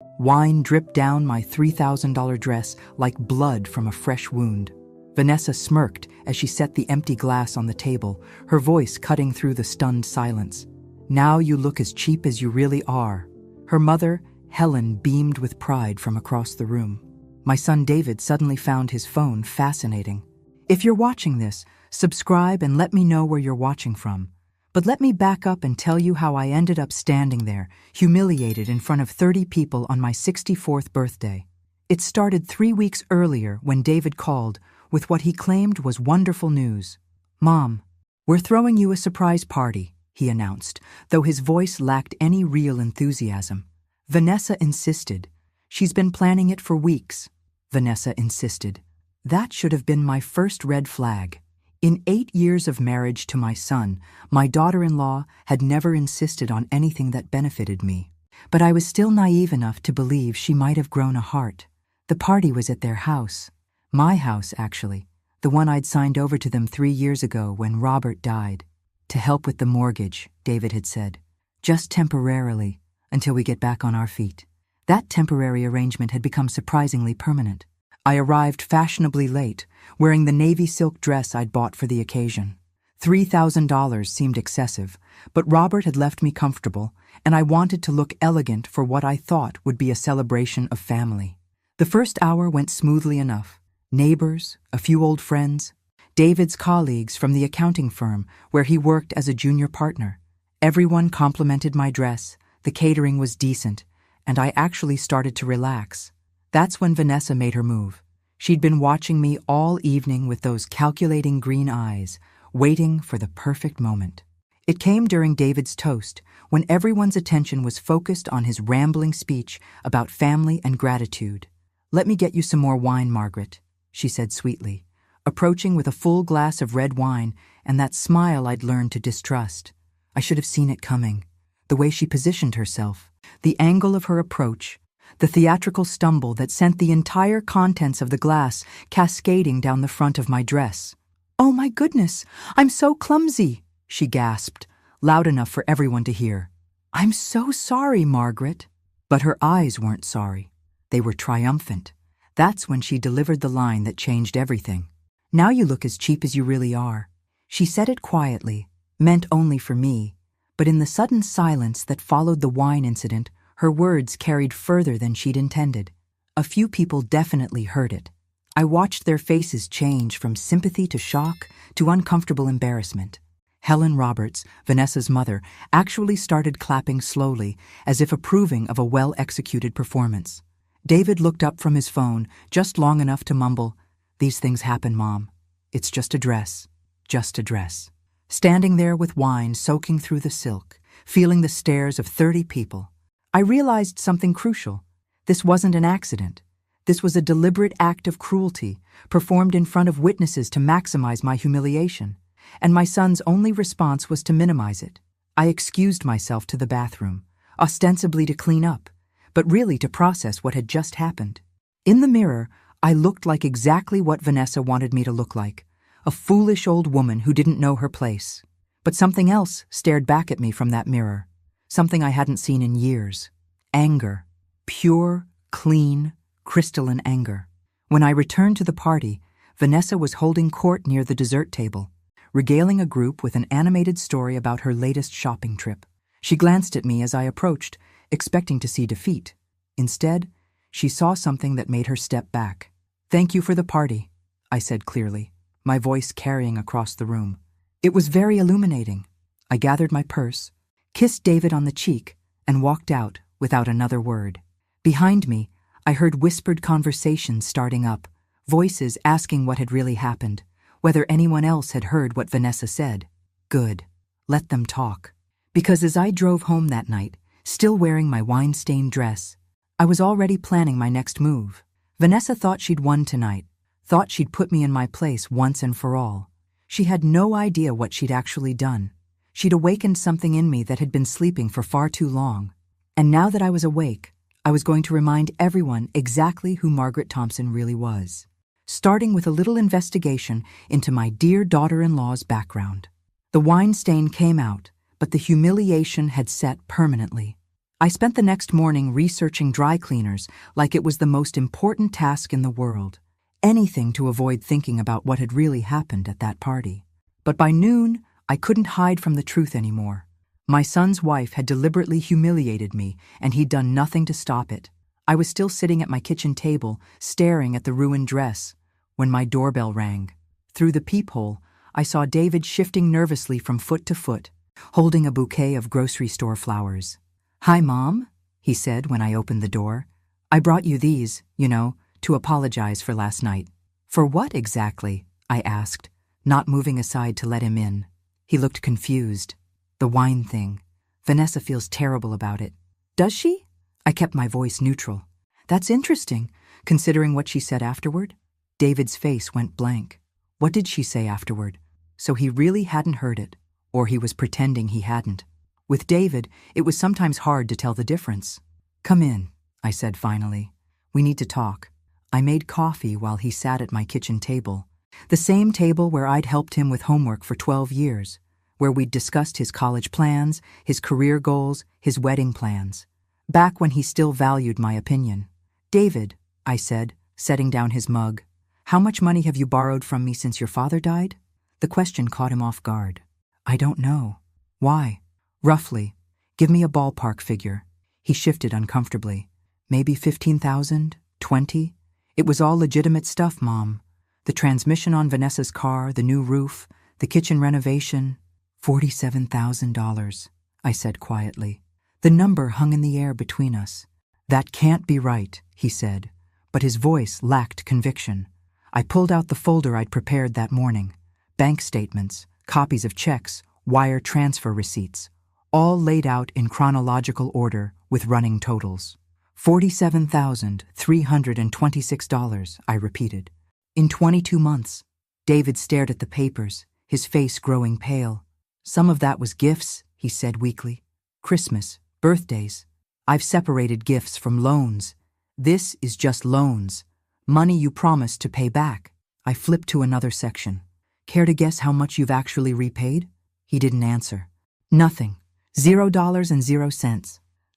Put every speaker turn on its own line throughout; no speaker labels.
Wine dripped down my $3,000 dress like blood from a fresh wound. Vanessa smirked as she set the empty glass on the table, her voice cutting through the stunned silence. "Now you look as cheap as you really are." Her mother, Helen, beamed with pride from across the room. My son David suddenly found his phone fascinating. "If you're watching this, subscribe and let me know where you're watching from. But let me back up and tell you how I ended up standing there, humiliated in front of 30 people on my 64th birthday. It started 3 weeks earlier when David called with what he claimed was wonderful news. "Mom, we're throwing you a surprise party," he announced, though his voice lacked any real enthusiasm. Vanessa insisted. "She's been planning it for weeks." Vanessa insisted. That should have been my first red flag. In 8 years of marriage to my son, my daughter-in-law had never insisted on anything that benefited me. But I was still naive enough to believe she might have grown a heart. The party was at their house. My house, actually. The one I'd signed over to them 3 years ago when Robert died. "To help with the mortgage," David had said. "Just temporarily, until we get back on our feet." That temporary arrangement had become surprisingly permanent. I arrived fashionably late, wearing the navy silk dress I'd bought for the occasion. $3,000 seemed excessive, but Robert had left me comfortable, and I wanted to look elegant for what I thought would be a celebration of family. The first hour went smoothly enough. Neighbors, a few old friends, David's colleagues from the accounting firm where he worked as a junior partner. Everyone complimented my dress, the catering was decent, and I actually started to relax. That's when Vanessa made her move. She'd been watching me all evening with those calculating green eyes, waiting for the perfect moment. It came during David's toast, when everyone's attention was focused on his rambling speech about family and gratitude. "Let me get you some more wine, Margaret," she said sweetly, approaching with a full glass of red wine and that smile I'd learned to distrust. I should have seen it coming. The way she positioned herself, the angle of her approach, the theatrical stumble that sent the entire contents of the glass cascading down the front of my dress. "Oh my goodness, I'm so clumsy," she gasped, loud enough for everyone to hear. "I'm so sorry, Margaret." But her eyes weren't sorry. They were triumphant. That's when she delivered the line that changed everything. "Now you look as cheap as you really are." She said it quietly, meant only for me, but in the sudden silence that followed the wine incident, her words carried further than she'd intended. A few people definitely heard it. I watched their faces change from sympathy to shock to uncomfortable embarrassment. Helen Roberts, Vanessa's mother, actually started clapping slowly, as if approving of a well-executed performance. David looked up from his phone just long enough to mumble, "These things happen, Mom. It's just a dress. Just a dress." Standing there with wine soaking through the silk, feeling the stares of 30 people, I realized something crucial. This wasn't an accident. This was a deliberate act of cruelty, performed in front of witnesses to maximize my humiliation, and my son's only response was to minimize it. I excused myself to the bathroom, ostensibly to clean up, but really to process what had just happened. In the mirror, I looked like exactly what Vanessa wanted me to look like, a foolish old woman who didn't know her place. But something else stared back at me from that mirror, something I hadn't seen in years. Anger. Pure, clean, crystalline anger. When I returned to the party, Vanessa was holding court near the dessert table, regaling a group with an animated story about her latest shopping trip. She glanced at me as I approached, expecting to see defeat. Instead, she saw something that made her step back. "Thank you for the party," I said clearly, my voice carrying across the room. "It was very illuminating." I gathered my purse, kissed David on the cheek, and walked out without another word. Behind me, I heard whispered conversations starting up, voices asking what had really happened, whether anyone else had heard what Vanessa said. Good. Let them talk. Because as I drove home that night, still wearing my wine-stained dress, I was already planning my next move. Vanessa thought she'd won tonight, thought she'd put me in my place once and for all. She had no idea what she'd actually done. She'd awakened something in me that had been sleeping for far too long. And now that I was awake, I was going to remind everyone exactly who Margaret Thompson really was, starting with a little investigation into my dear daughter-in-law's background. The wine stain came out, but the humiliation had set permanently. I spent the next morning researching dry cleaners like it was the most important task in the world. Anything to avoid thinking about what had really happened at that party. But by noon, I couldn't hide from the truth anymore. My son's wife had deliberately humiliated me, and he'd done nothing to stop it. I was still sitting at my kitchen table, staring at the ruined dress, when my doorbell rang. Through the peephole, I saw David shifting nervously from foot to foot, holding a bouquet of grocery store flowers. "Hi, Mom," he said when I opened the door. "I brought you these, to apologize for last night." "For what exactly?" I asked, not moving aside to let him in. He looked confused. "The wine thing. Vanessa feels terrible about it." "Does she?" I kept my voice neutral. "That's interesting, considering what she said afterward." David's face went blank. What did she say afterward? So he really hadn't heard it, or he was pretending he hadn't. With David, it was sometimes hard to tell the difference. "Come in," I said finally. "We need to talk." I made coffee while he sat at my kitchen table. The same table where I'd helped him with homework for 12 years, where we'd discussed his college plans, his career goals, his wedding plans. Back when he still valued my opinion. "David," I said, setting down his mug, "how much money have you borrowed from me since your father died?" The question caught him off guard. "I don't know." "Why?" "Roughly. Give me a ballpark figure." He shifted uncomfortably. "Maybe 15,000? 20? It was all legitimate stuff, Mom. The transmission on Vanessa's car, the new roof, the kitchen renovation. $47,000, I said quietly. The number hung in the air between us. "That can't be right," he said, but his voice lacked conviction. I pulled out the folder I'd prepared that morning. Bank statements, copies of checks, wire transfer receipts, all laid out in chronological order with running totals. $47,326, I repeated. In 22 months. David stared at the papers, his face growing pale. "Some of that was gifts," he said weakly. "Christmas, birthdays. I've separated gifts from loans. This is just loans. Money you promised to pay back." I flipped to another section. "Care to guess how much you've actually repaid?" He didn't answer. "Nothing. $0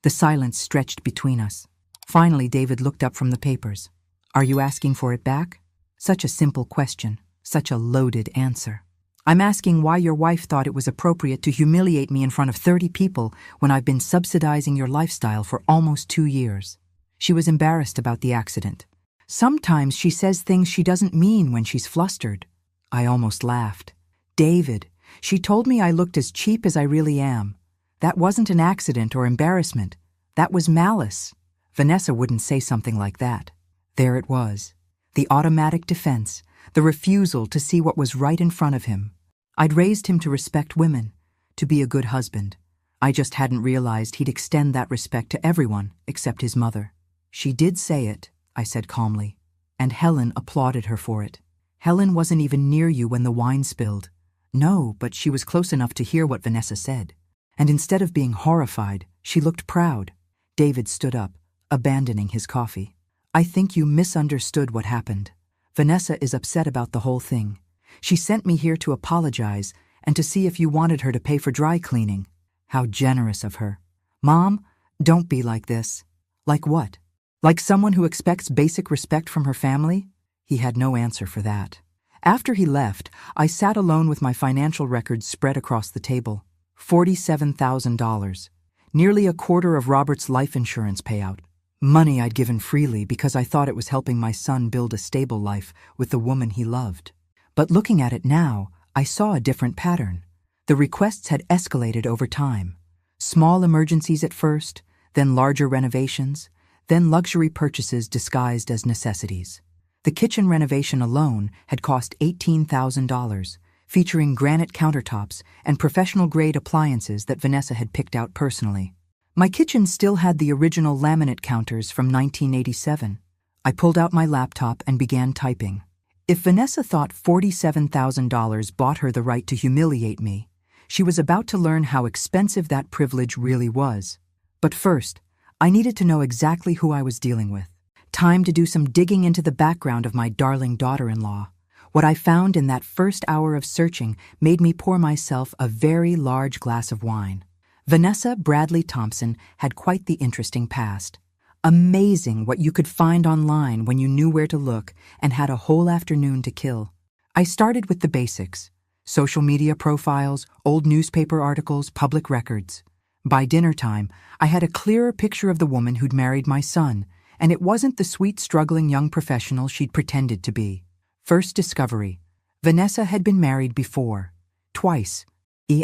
The silence stretched between us. Finally, David looked up from the papers. "Are you asking for it back?" Such a simple question, such a loaded answer. "I'm asking why your wife thought it was appropriate to humiliate me in front of 30 people when I've been subsidizing your lifestyle for almost 2 years. She was embarrassed about the accident. Sometimes she says things she doesn't mean when she's flustered." I almost laughed. "David, she told me I looked as cheap as I really am. That wasn't an accident or embarrassment. That was malice. Vanessa wouldn't say something like that." There it was. The automatic defense, the refusal to see what was right in front of him. I'd raised him to respect women, to be a good husband. I just hadn't realized he'd extend that respect to everyone except his mother. "She did say it," I said calmly, "and Helen applauded her for it. Helen wasn't even near you when the wine spilled." "No, but she was close enough to hear what Vanessa said." And instead of being horrified, she looked proud. David stood up, abandoning his coffee. "I think you misunderstood what happened. Vanessa is upset about the whole thing. She sent me here to apologize and to see if you wanted her to pay for dry cleaning." How generous of her. "Mom, don't be like this." "Like what? Like someone who expects basic respect from her family?" He had no answer for that. After he left, I sat alone with my financial records spread across the table. $47,000. Nearly a quarter of Robert's life insurance payout. Money I'd given freely because I thought it was helping my son build a stable life with the woman he loved. But looking at it now, I saw a different pattern. The requests had escalated over time. Small emergencies at first, then larger renovations, then luxury purchases disguised as necessities. The kitchen renovation alone had cost $18,000, featuring granite countertops and professional-grade appliances that Vanessa had picked out personally. My kitchen still had the original laminate counters from 1987. I pulled out my laptop and began typing. If Vanessa thought $47,000 bought her the right to humiliate me, she was about to learn how expensive that privilege really was. But first, I needed to know exactly who I was dealing with. Time to do some digging into the background of my darling daughter-in-law. What I found in that first hour of searching made me pour myself a very large glass of wine. Vanessa Bradley Thompson had quite the interesting past. Amazing what you could find online when you knew where to look and had a whole afternoon to kill. I started with the basics: social media profiles, old newspaper articles, public records. By dinner time, I had a clearer picture of the woman who'd married my son, and it wasn't the sweet, struggling young professional she'd pretended to be. First discovery: Vanessa had been married before. Twice.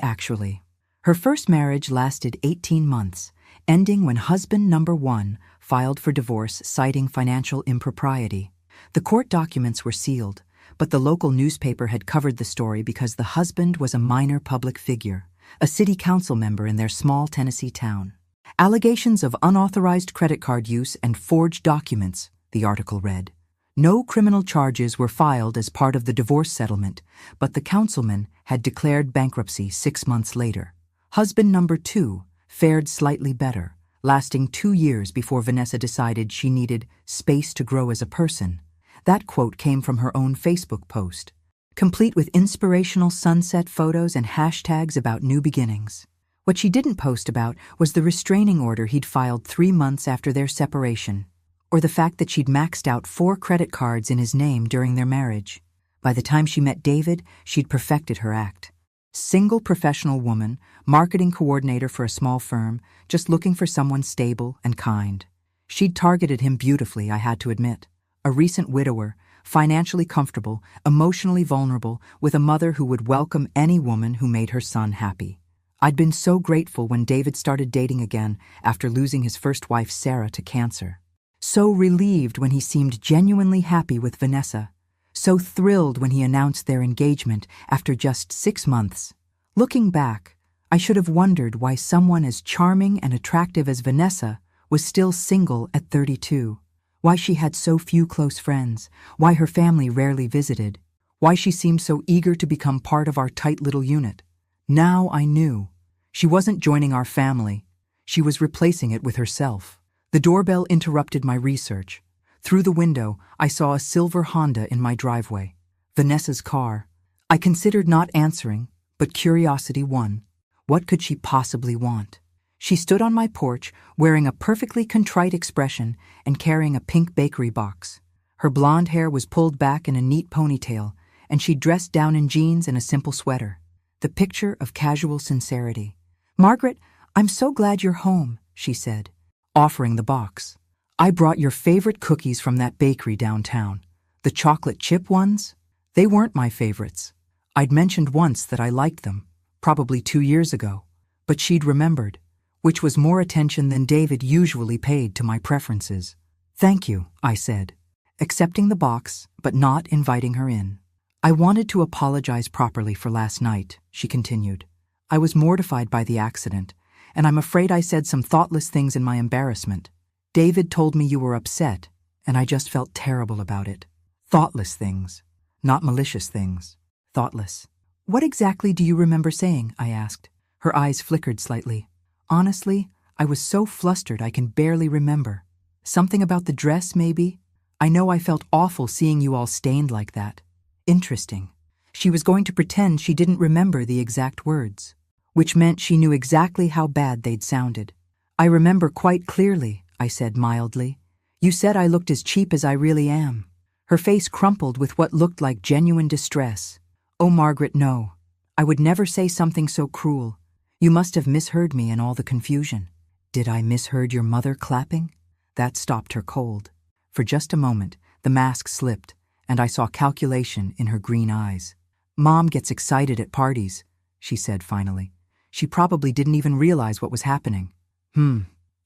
Actually. Her first marriage lasted 18 months, ending when husband number 1 filed for divorce citing financial impropriety. The court documents were sealed, but the local newspaper had covered the story because the husband was a minor public figure, a city council member in their small Tennessee town. Allegations of unauthorized credit card use and forged documents, the article read. No criminal charges were filed as part of the divorce settlement, but the councilman had declared bankruptcy 6 months later. Husband number 2 fared slightly better, lasting 2 years before Vanessa decided she needed space to grow as a person. That quote came from her own Facebook post, complete with inspirational sunset photos and hashtags about new beginnings. What she didn't post about was the restraining order he'd filed 3 months after their separation, or the fact that she'd maxed out 4 credit cards in his name during their marriage. By the time she met David, she'd perfected her act. Single professional woman, marketing coordinator for a small firm, just looking for someone stable and kind. She'd targeted him beautifully, I had to admit. A recent widower, financially comfortable, emotionally vulnerable, with a mother who would welcome any woman who made her son happy. I'd been so grateful when David started dating again after losing his first wife, Sarah, to cancer. So relieved when he seemed genuinely happy with Vanessa. So thrilled when he announced their engagement after just 6 months. Looking back, I should have wondered why someone as charming and attractive as Vanessa was still single at 32. Why she had so few close friends, why her family rarely visited, why she seemed so eager to become part of our tight little unit. Now I knew. She wasn't joining our family. She was replacing it with herself. The doorbell interrupted my research. Through the window, I saw a silver Honda in my driveway. Vanessa's car. I considered not answering, but curiosity won. What could she possibly want? She stood on my porch, wearing a perfectly contrite expression and carrying a pink bakery box. Her blonde hair was pulled back in a neat ponytail, and she dressed down in jeans and a simple sweater. The picture of casual sincerity. "Margaret, I'm so glad you're home," she said, offering the box. "I brought your favorite cookies from that bakery downtown. The chocolate chip ones? They weren't my favorites. I'd mentioned once that I liked them, probably 2 years ago, but she'd remembered, which was more attention than David usually paid to my preferences. "Thank you," I said, accepting the box but not inviting her in. "I wanted to apologize properly for last night," she continued. "I was mortified by the accident, and I'm afraid I said some thoughtless things in my embarrassment. David told me you were upset, and I just felt terrible about it. Thoughtless things, not malicious things. Thoughtless." "What exactly do you remember saying?" I asked. Her eyes flickered slightly. "Honestly, I was so flustered I can barely remember. Something about the dress, maybe? I know I felt awful seeing you all stained like that." Interesting. She was going to pretend she didn't remember the exact words, which meant she knew exactly how bad they'd sounded. "I remember quite clearly," I said mildly. "You said I looked as cheap as I really am." Her face crumpled with what looked like genuine distress. "Oh, Margaret, no. I would never say something so cruel. You must have misheard me in all the confusion." Did I misheard your mother clapping? That stopped her cold. For just a moment, the mask slipped, and I saw calculation in her green eyes. "Mom gets excited at parties," she said finally. She probably didn't even realize what was happening.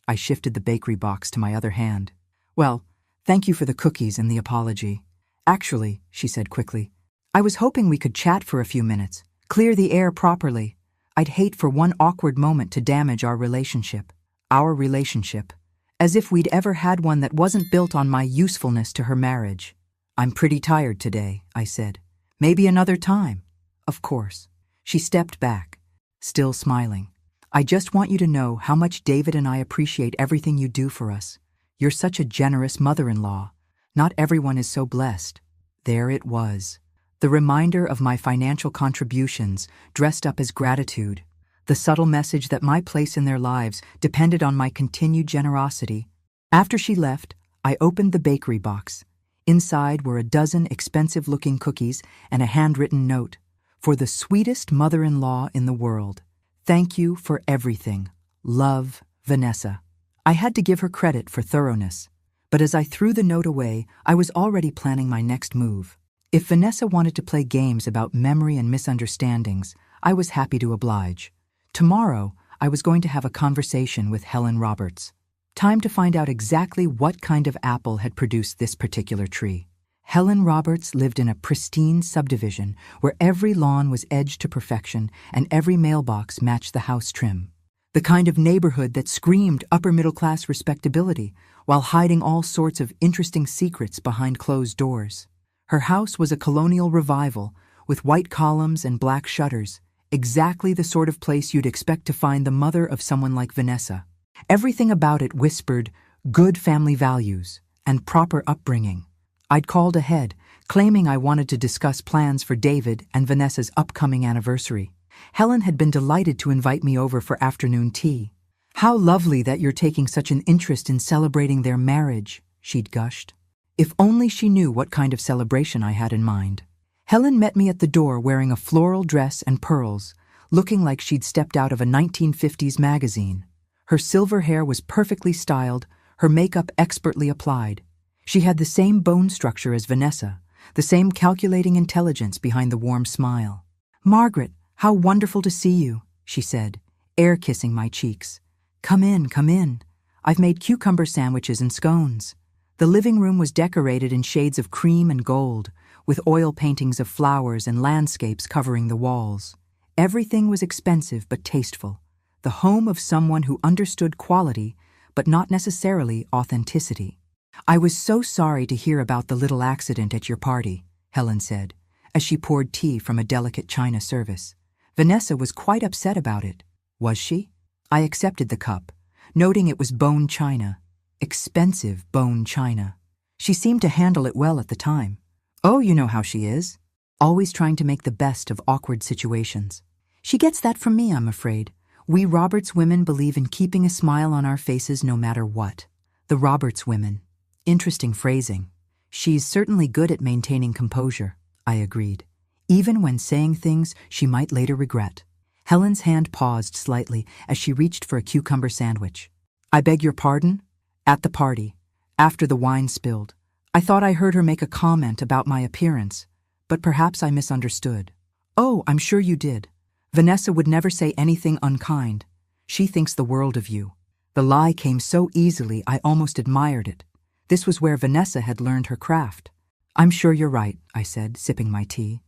I shifted the bakery box to my other hand. "Well, thank you for the cookies and the apology. Actually," she said quickly, "I was hoping we could chat for a few minutes, clear the air properly. I'd hate for one awkward moment to damage our relationship. Our relationship. As if we'd ever had one that wasn't built on my usefulness to her marriage." "I'm pretty tired today," I said. "Maybe another time." "Of course." She stepped back, still smiling. "I just want you to know how much David and I appreciate everything you do for us. You're such a generous mother-in-law. Not everyone is so blessed." There it was. The reminder of my financial contributions dressed up as gratitude. the subtle message that my place in their lives depended on my continued generosity. After she left, I opened the bakery box. Inside were a dozen expensive-looking cookies and a handwritten note. For the sweetest mother-in-law in the world. Thank you for everything. Love, Vanessa. I had to give her credit for thoroughness. But as I threw the note away, I was already planning my next move. If Vanessa wanted to play games about memory and misunderstandings, I was happy to oblige. Tomorrow, I was going to have a conversation with Helen Roberts. Time to find out exactly what kind of apple had produced this particular tree. Helen Roberts lived in a pristine subdivision where every lawn was edged to perfection and every mailbox matched the house trim. The kind of neighborhood that screamed upper-middle-class respectability while hiding all sorts of interesting secrets behind closed doors. Her house was a colonial revival with white columns and black shutters, exactly the sort of place you'd expect to find the mother of someone like Vanessa. Everything about it whispered good family values and proper upbringing. I'd called ahead, claiming I wanted to discuss plans for David and Vanessa's upcoming anniversary. Helen had been delighted to invite me over for afternoon tea. How lovely that you're taking such an interest in celebrating their marriage, she'd gushed. If only she knew what kind of celebration I had in mind. Helen met me at the door wearing a floral dress and pearls, looking like she'd stepped out of a 1950s magazine. Her silver hair was perfectly styled, her makeup expertly applied. She had the same bone structure as Vanessa, the same calculating intelligence behind the warm smile. "Margaret, how wonderful to see you," she said, air-kissing my cheeks. Come in, come in. I've made cucumber sandwiches and scones." The living room was decorated in shades of cream and gold, with oil paintings of flowers and landscapes covering the walls. Everything was expensive but tasteful, the home of someone who understood quality, but not necessarily authenticity. "I was so sorry to hear about the little accident at your party," Helen said, as she poured tea from a delicate china service. "Vanessa was quite upset about it." "Was she?" I accepted the cup, noting it was bone china. Expensive bone china. She seemed to handle it well at the time. "Oh, you know how she is. Always trying to make the best of awkward situations." "She gets that from me, I'm afraid. We Roberts women believe in keeping a smile on our faces no matter what." The Roberts women. Interesting phrasing. "She's certainly good at maintaining composure," I agreed, even when saying things she might later regret. Helen's hand paused slightly as she reached for a cucumber sandwich. "I beg your pardon?" "At the party, after the wine spilled. I thought I heard her make a comment about my appearance, but perhaps I misunderstood." "Oh, I'm sure you did. Vanessa would never say anything unkind. She thinks the world of you." The lie came so easily I almost admired it. This was where Vanessa had learned her craft. "I'm sure you're right," I said, sipping my tea.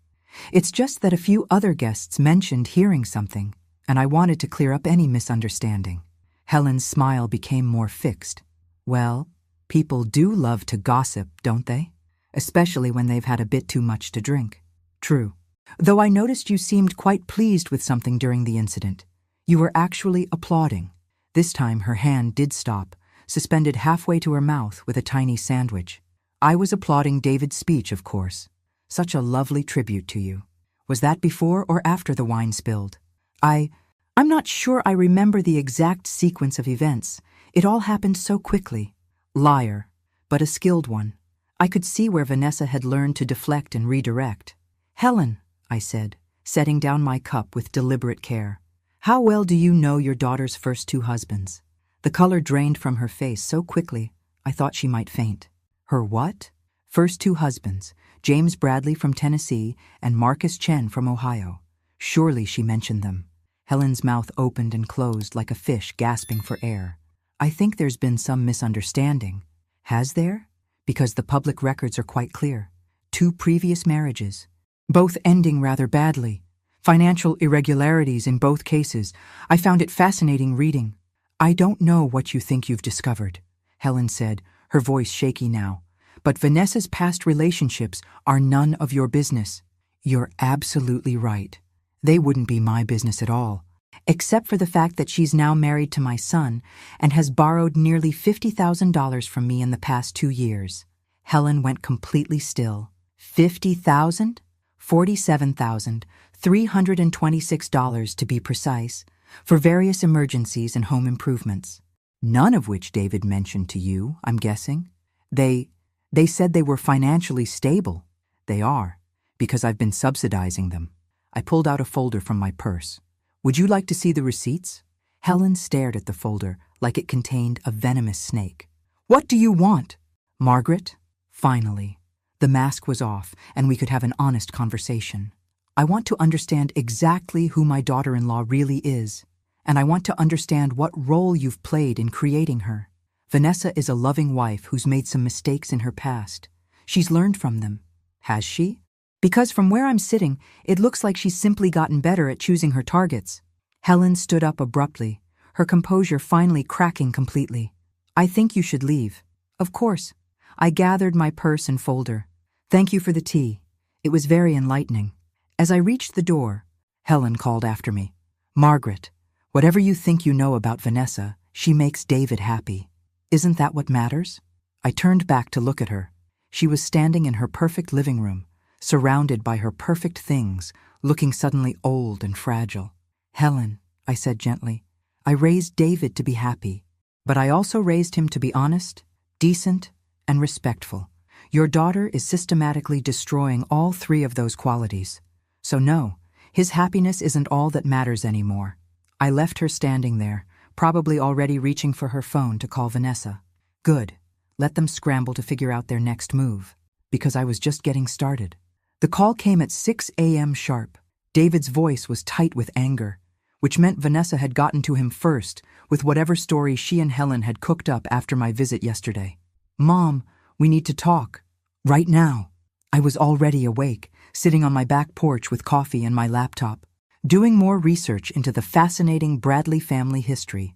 "It's just that a few other guests mentioned hearing something, and I wanted to clear up any misunderstanding." Helen's smile became more fixed. "Well, people do love to gossip, don't they? Especially when they've had a bit too much to drink." "True. Though I noticed you seemed quite pleased with something during the incident. You were actually applauding." This time her hand did stop, suspended halfway to her mouth with a tiny sandwich. "I was applauding David's speech, of course. Such a lovely tribute to you." "Was that before or after the wine spilled?" I'm not sure I remember the exact sequence of events. It all happened so quickly." "Liar, but a skilled one." I could see where Vanessa had learned to deflect and redirect. "Helen," I said, setting down my cup with deliberate care, "how well do you know your daughter's first two husbands?" The color drained from her face so quickly, I thought she might faint. "Her what?" "First two husbands, James Bradley from Tennessee and Marcus Chen from Ohio. Surely she mentioned them." Helen's mouth opened and closed like a fish gasping for air. "I think there's been some misunderstanding." "Has there?" "Because the public records are quite clear. 2 previous marriages, both ending rather badly. Financial irregularities in both cases. I found it fascinating reading." "I don't know what you think you've discovered," Helen said, her voice shaky now. "But Vanessa's past relationships are none of your business." "You're absolutely right. They wouldn't be my business at all, except for the fact that she's now married to my son and has borrowed nearly $50,000 from me in the past 2 years. Helen went completely still. $50,000? $47,326 to be precise, for various emergencies and home improvements. None of which David mentioned to you, I'm guessing. They said they were financially stable. They are, because I've been subsidizing them. I pulled out a folder from my purse. Would you like to see the receipts? Helen stared at the folder like it contained a venomous snake. What do you want? Margaret? Finally. The mask was off, and we could have an honest conversation. I want to understand exactly who my daughter-in-law really is, and I want to understand what role you've played in creating her. Vanessa is a loving wife who's made some mistakes in her past. She's learned from them. Has she? Because from where I'm sitting, it looks like she's simply gotten better at choosing her targets. Helen stood up abruptly, her composure finally cracking completely. I think you should leave. Of course. I gathered my purse and folder. Thank you for the tea. It was very enlightening. As I reached the door, Helen called after me. Margaret, whatever you think you know about Vanessa, she makes David happy. Isn't that what matters? I turned back to look at her. She was standing in her perfect living room, surrounded by her perfect things, looking suddenly old and fragile. Helen, I said gently, I raised David to be happy, but I also raised him to be honest, decent, and respectful. Your daughter is systematically destroying all three of those qualities. So no, his happiness isn't all that matters anymore. I left her standing there, probably already reaching for her phone to call Vanessa. Good. Let them scramble to figure out their next move, because I was just getting started. The call came at 6 a.m. sharp. David's voice was tight with anger, which meant Vanessa had gotten to him first with whatever story she and Helen had cooked up after my visit yesterday. Mom, we need to talk. Right now. I was already awake, sitting on my back porch with coffee and my laptop, doing more research into the fascinating Bradley family history.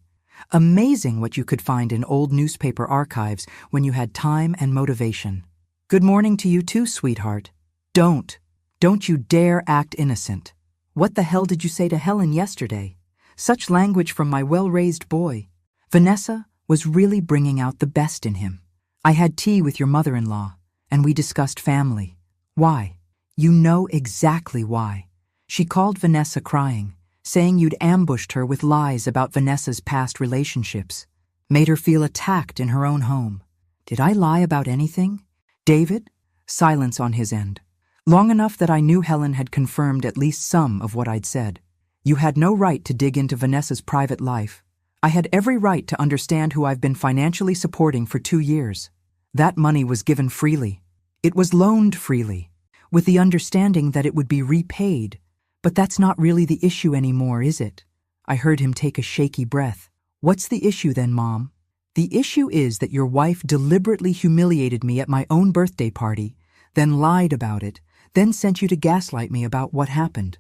Amazing what you could find in old newspaper archives when you had time and motivation. Good morning to you too, sweetheart. Don't you dare act innocent. What the hell did you say to Helen yesterday? Such language from my well-raised boy. Vanessa was really bringing out the best in him. I had tea with your mother-in-law, and we discussed family. Why? You know exactly why. She called Vanessa crying, saying you'd ambushed her with lies about Vanessa's past relationships, made her feel attacked in her own home. Did I lie about anything? David? Silence on his end. Long enough that I knew Helen had confirmed at least some of what I'd said. You had no right to dig into Vanessa's private life. I had every right to understand who I've been financially supporting for 2 years. That money was given freely. It was loaned freely, with the understanding that it would be repaid. But that's not really the issue anymore, is it? I heard him take a shaky breath. What's the issue then, Mom? The issue is that your wife deliberately humiliated me at my own birthday party, then lied about it, then sent you to gaslight me about what happened.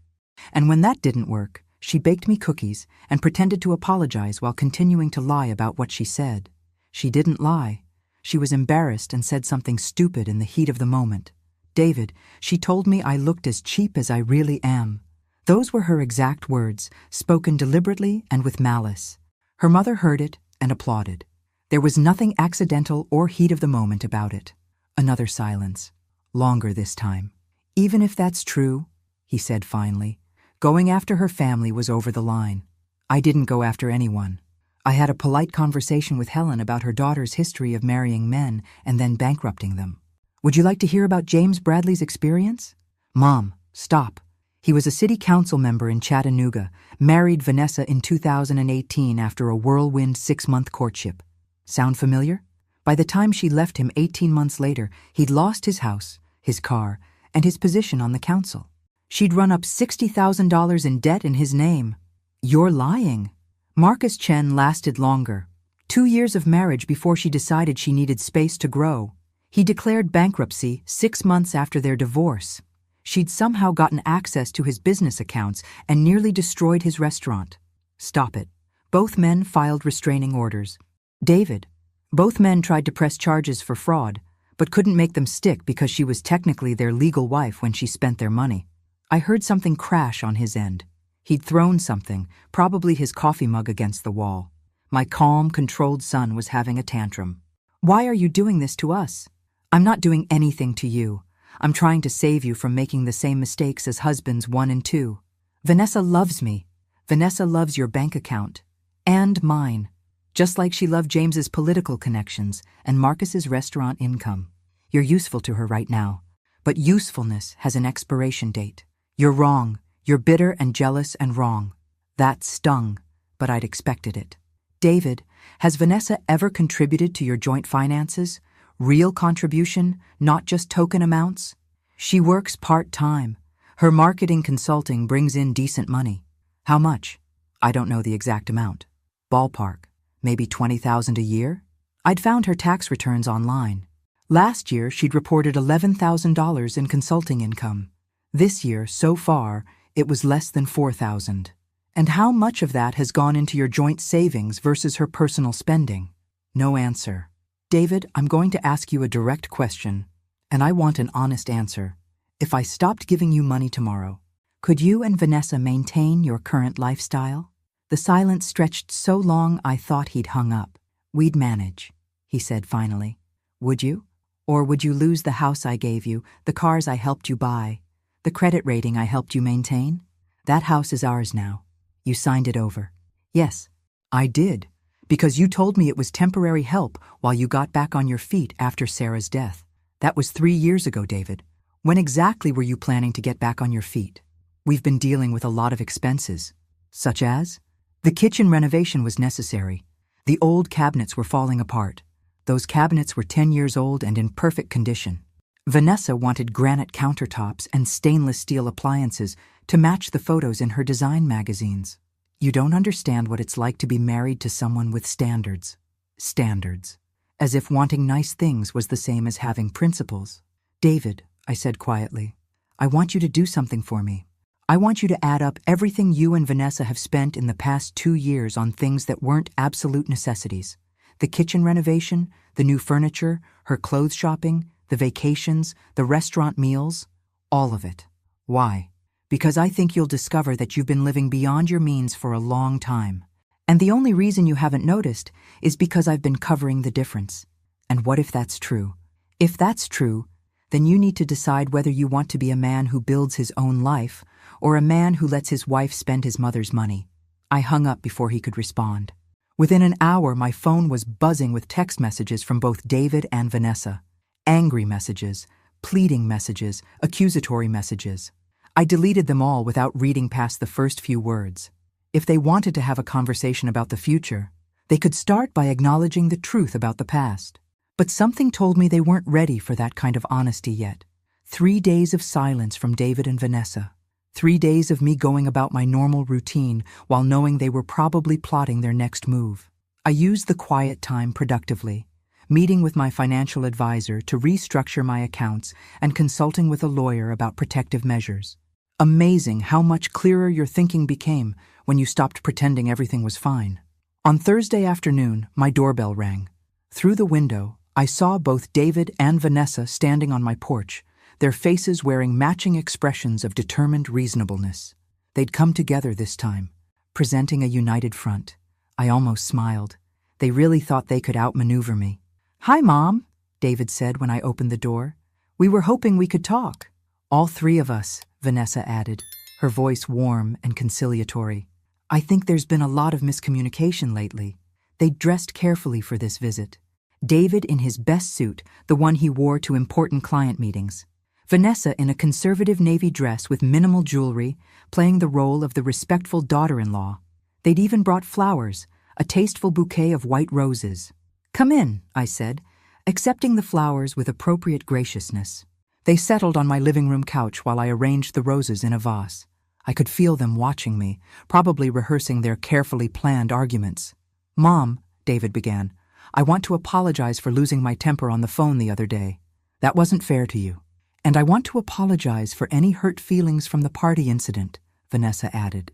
And when that didn't work, she baked me cookies and pretended to apologize while continuing to lie about what she said. She didn't lie. She was embarrassed and said something stupid in the heat of the moment. David, she told me I looked as cheap as I really am. Those were her exact words, spoken deliberately and with malice. Her mother heard it and applauded. There was nothing accidental or heat of the moment about it. Another silence. Longer this time. Even if that's true, he said finally, going after her family was over the line. I didn't go after anyone. I had a polite conversation with Helen about her daughter's history of marrying men and then bankrupting them. Would you like to hear about James Bradley's experience? Mom, stop. He was a city council member in Chattanooga, married Vanessa in 2018 after a whirlwind 6-month courtship. Sound familiar? By the time she left him 18 months later, he'd lost his house, his car, and his position on the council. She'd run up $60,000 in debt in his name. You're lying. Marcus Chen lasted longer. 2 years of marriage before she decided she needed space to grow. He declared bankruptcy 6 months after their divorce. She'd somehow gotten access to his business accounts and nearly destroyed his restaurant. Stop it. Both men filed restraining orders. David. Both men tried to press charges for fraud, but couldn't make them stick because she was technically their legal wife when she spent their money. I heard something crash on his end. He'd thrown something, probably his coffee mug, against the wall. My calm, controlled son was having a tantrum. Why are you doing this to us? I'm not doing anything to you. I'm trying to save you from making the same mistakes as husbands 1 and 2. Vanessa loves me. Vanessa loves your bank account. And mine. Just like she loved James's political connections and Marcus's restaurant income. You're useful to her right now. But usefulness has an expiration date. You're wrong. You're bitter and jealous and wrong. That stung, but I'd expected it. David, has Vanessa ever contributed to your joint finances? Real contribution, not just token amounts? She works part-time. Her marketing consulting brings in decent money. How much? I don't know the exact amount. Ballpark, maybe $20,000 a year? I'd found her tax returns online. Last year, she'd reported $11,000 in consulting income. This year, so far, it was less than $4,000. And how much of that has gone into your joint savings versus her personal spending? No answer. David, I'm going to ask you a direct question, and I want an honest answer. If I stopped giving you money tomorrow, could you and Vanessa maintain your current lifestyle? The silence stretched so long I thought he'd hung up. We'd manage, he said finally. Would you? Or would you lose the house I gave you, the cars I helped you buy, the credit rating I helped you maintain? That house is ours now. You signed it over. Yes, I did, because you told me it was temporary help while you got back on your feet after Sarah's death. That was 3 years ago, David. When exactly were you planning to get back on your feet? We've been dealing with a lot of expenses. Such as? The kitchen renovation was necessary. The old cabinets were falling apart. Those cabinets were 10 years old and in perfect condition. Vanessa wanted granite countertops and stainless steel appliances to match the photos in her design magazines. You don't understand what it's like to be married to someone with standards. Standards. As if wanting nice things was the same as having principles. David, I said quietly, I want you to do something for me. I want you to add up everything you and Vanessa have spent in the past 2 years on things that weren't absolute necessities. The kitchen renovation, the new furniture, her clothes shopping, the vacations, the restaurant meals, all of it. Why? Because I think you'll discover that you've been living beyond your means for a long time. And the only reason you haven't noticed is because I've been covering the difference. And what if that's true? If that's true, then you need to decide whether you want to be a man who builds his own life or a man who lets his wife spend his mother's money. I hung up before he could respond. Within an hour, my phone was buzzing with text messages from both David and Vanessa. Angry messages, pleading messages, accusatory messages. I deleted them all without reading past the first few words. If they wanted to have a conversation about the future, they could start by acknowledging the truth about the past. But something told me they weren't ready for that kind of honesty yet. 3 days of silence from David and Vanessa. 3 days of me going about my normal routine while knowing they were probably plotting their next move. I used the quiet time productively, meeting with my financial advisor to restructure my accounts and consulting with a lawyer about protective measures. Amazing how much clearer your thinking became when you stopped pretending everything was fine. On Thursday afternoon, my doorbell rang. Through the window, I saw both David and Vanessa standing on my porch, their faces wearing matching expressions of determined reasonableness. They'd come together this time, presenting a united front. I almost smiled. They really thought they could outmaneuver me. "Hi, Mom," David said when I opened the door. "We were hoping we could talk." "All 3 of us," Vanessa added, her voice warm and conciliatory. "I think there's been a lot of miscommunication lately." They'd dressed carefully for this visit. David in his best suit, the one he wore to important client meetings. Vanessa in a conservative navy dress with minimal jewelry, playing the role of the respectful daughter-in-law. They'd even brought flowers, a tasteful bouquet of white roses. "Come in," I said, accepting the flowers with appropriate graciousness. They settled on my living room couch while I arranged the roses in a vase. I could feel them watching me, probably rehearsing their carefully planned arguments. "Mom," David began, "I want to apologize for losing my temper on the phone the other day. That wasn't fair to you. And I want to apologize for any hurt feelings from the party incident," Vanessa added.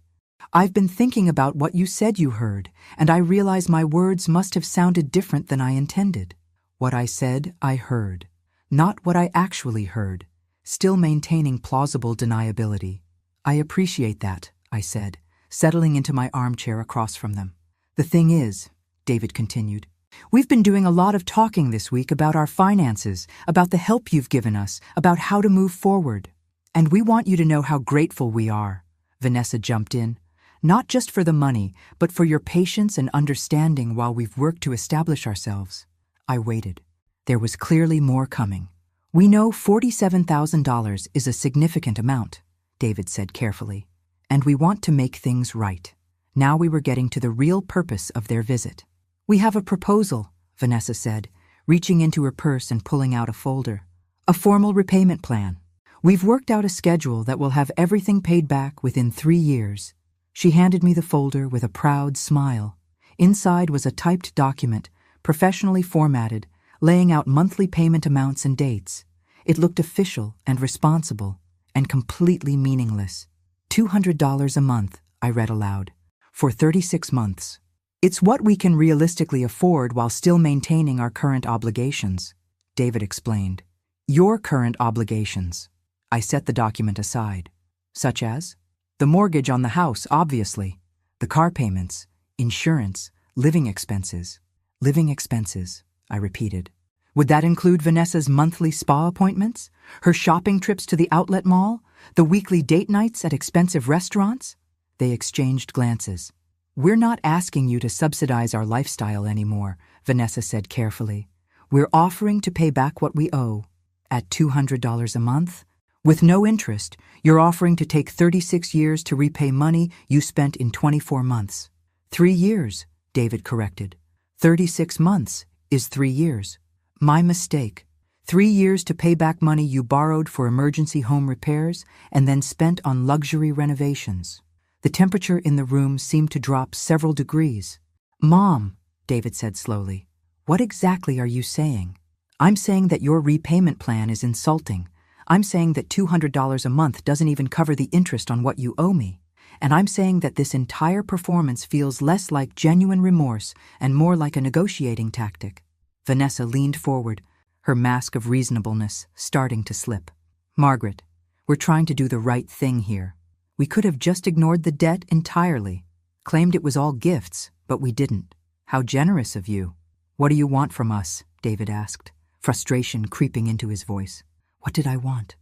"I've been thinking about what you said you heard, and I realize my words must have sounded different than I intended. What I said, I heard. Not what I actually heard, still maintaining plausible deniability. I appreciate that," I said, settling into my armchair across from them. "The thing is," David continued, "we've been doing a lot of talking this week about our finances, about the help you've given us, about how to move forward. And we want you to know how grateful we are." Vanessa jumped in. Not just for the money, but for your patience and understanding while we've worked to establish ourselves. I waited. There was clearly more coming. We know $47,000 is a significant amount, David said carefully, and we want to make things right. Now we were getting to the real purpose of their visit. We have a proposal, Vanessa said, reaching into her purse and pulling out a folder. A formal repayment plan. We've worked out a schedule that will have everything paid back within 3 years. She handed me the folder with a proud smile. Inside was a typed document, professionally formatted, laying out monthly payment amounts and dates. It looked official and responsible, and completely meaningless. $200 a month, I read aloud, for 36 months. It's what we can realistically afford while still maintaining our current obligations, David explained. Your current obligations. I set the document aside. Such as? The mortgage on the house, obviously. The car payments, insurance, living expenses. Living expenses, I repeated. Would that include Vanessa's monthly spa appointments? Her shopping trips to the outlet mall? The weekly date nights at expensive restaurants? They exchanged glances. We're not asking you to subsidize our lifestyle anymore, Vanessa said carefully. We're offering to pay back what we owe. At $200 a month? With no interest, you're offering to take 36 years to repay money you spent in 24 months. 3 years, David corrected. 36 months is 3 years. My mistake. 3 years to pay back money you borrowed for emergency home repairs and then spent on luxury renovations. The temperature in the room seemed to drop several degrees. Mom, David said slowly, what exactly are you saying? I'm saying that your repayment plan is insulting. I'm saying that $200 a month doesn't even cover the interest on what you owe me. And I'm saying that this entire performance feels less like genuine remorse and more like a negotiating tactic. Vanessa leaned forward, her mask of reasonableness starting to slip. Margaret, we're trying to do the right thing here. We could have just ignored the debt entirely, claimed it was all gifts, but we didn't. How generous of you. What do you want from us? David asked, frustration creeping into his voice. What did I want?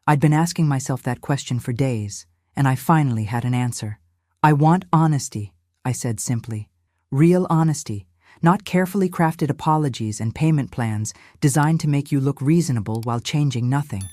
I'd been asking myself that question for days, and I finally had an answer. I want honesty, I said simply. Real honesty, not carefully crafted apologies and payment plans designed to make you look reasonable while changing nothing.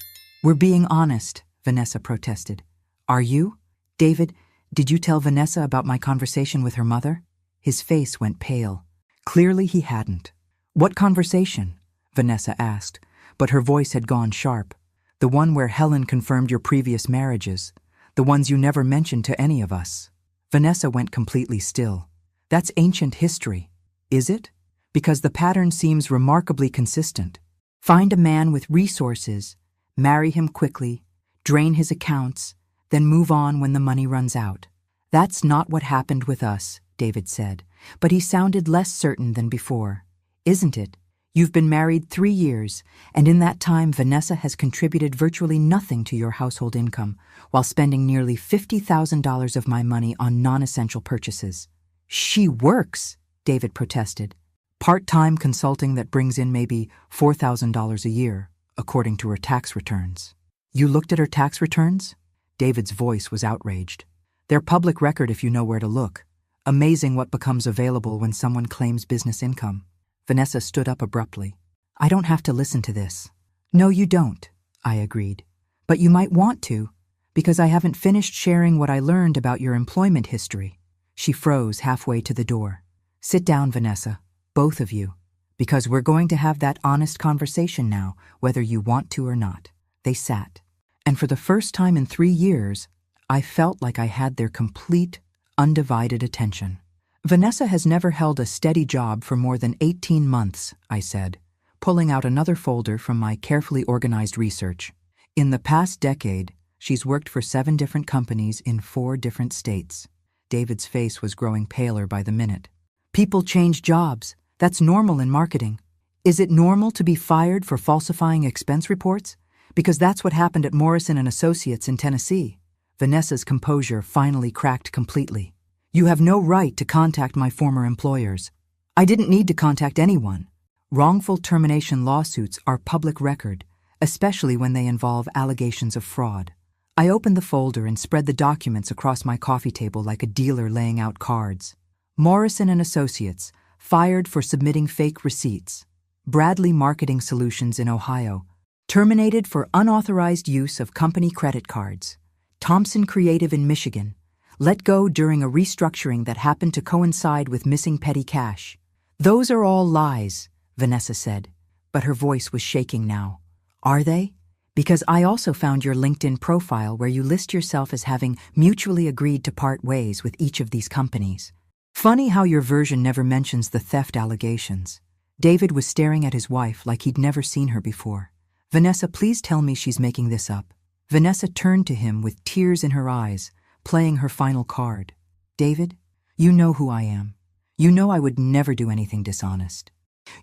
We're being honest, Vanessa protested. Are you? David, did you tell Vanessa about my conversation with her mother? His face went pale. Clearly he hadn't. What conversation? Vanessa asked, but her voice had gone sharp. The one where Helen confirmed your previous marriages. The ones you never mentioned to any of us. Vanessa went completely still. That's ancient history. Is it? Because the pattern seems remarkably consistent. Find a man with resources, marry him quickly, drain his accounts, then move on when the money runs out. That's not what happened with us, David said, but he sounded less certain than before. Isn't it? You've been married 3 years, and in that time Vanessa has contributed virtually nothing to your household income, while spending nearly $50,000 of my money on non-essential purchases. She works, David protested. Part-time consulting that brings in maybe $4,000 a year, according to her tax returns. You looked at her tax returns? David's voice was outraged. They're public record if you know where to look. Amazing what becomes available when someone claims business income. Vanessa stood up abruptly. I don't have to listen to this. No, you don't, I agreed. But you might want to, because I haven't finished sharing what I learned about your employment history. She froze halfway to the door. Sit down, Vanessa, both of you, because we're going to have that honest conversation now, whether you want to or not. They sat, and for the first time in 3 years, I felt like I had their complete, undivided attention. Vanessa has never held a steady job for more than 18 months, I said, pulling out another folder from my carefully organized research. In the past decade, she's worked for 7 different companies in 4 different states. David's face was growing paler by the minute. People change jobs. That's normal in marketing. Is it normal to be fired for falsifying expense reports? Because that's what happened at Morrison & Associates in Tennessee. Vanessa's composure finally cracked completely. You have no right to contact my former employers. I didn't need to contact anyone. Wrongful termination lawsuits are public record, especially when they involve allegations of fraud. I opened the folder and spread the documents across my coffee table like a dealer laying out cards. Morrison and Associates, fired for submitting fake receipts. Bradley Marketing Solutions in Ohio, terminated for unauthorized use of company credit cards. Thompson Creative in Michigan, let go during a restructuring that happened to coincide with missing petty cash. Those are all lies, Vanessa said, but her voice was shaking now. Are they? Because I also found your LinkedIn profile where you list yourself as having mutually agreed to part ways with each of these companies. Funny how your version never mentions the theft allegations. David was staring at his wife like he'd never seen her before. Vanessa, please tell me she's making this up. Vanessa turned to him with tears in her eyes, playing her final card. David, you know who I am. You know I would never do anything dishonest.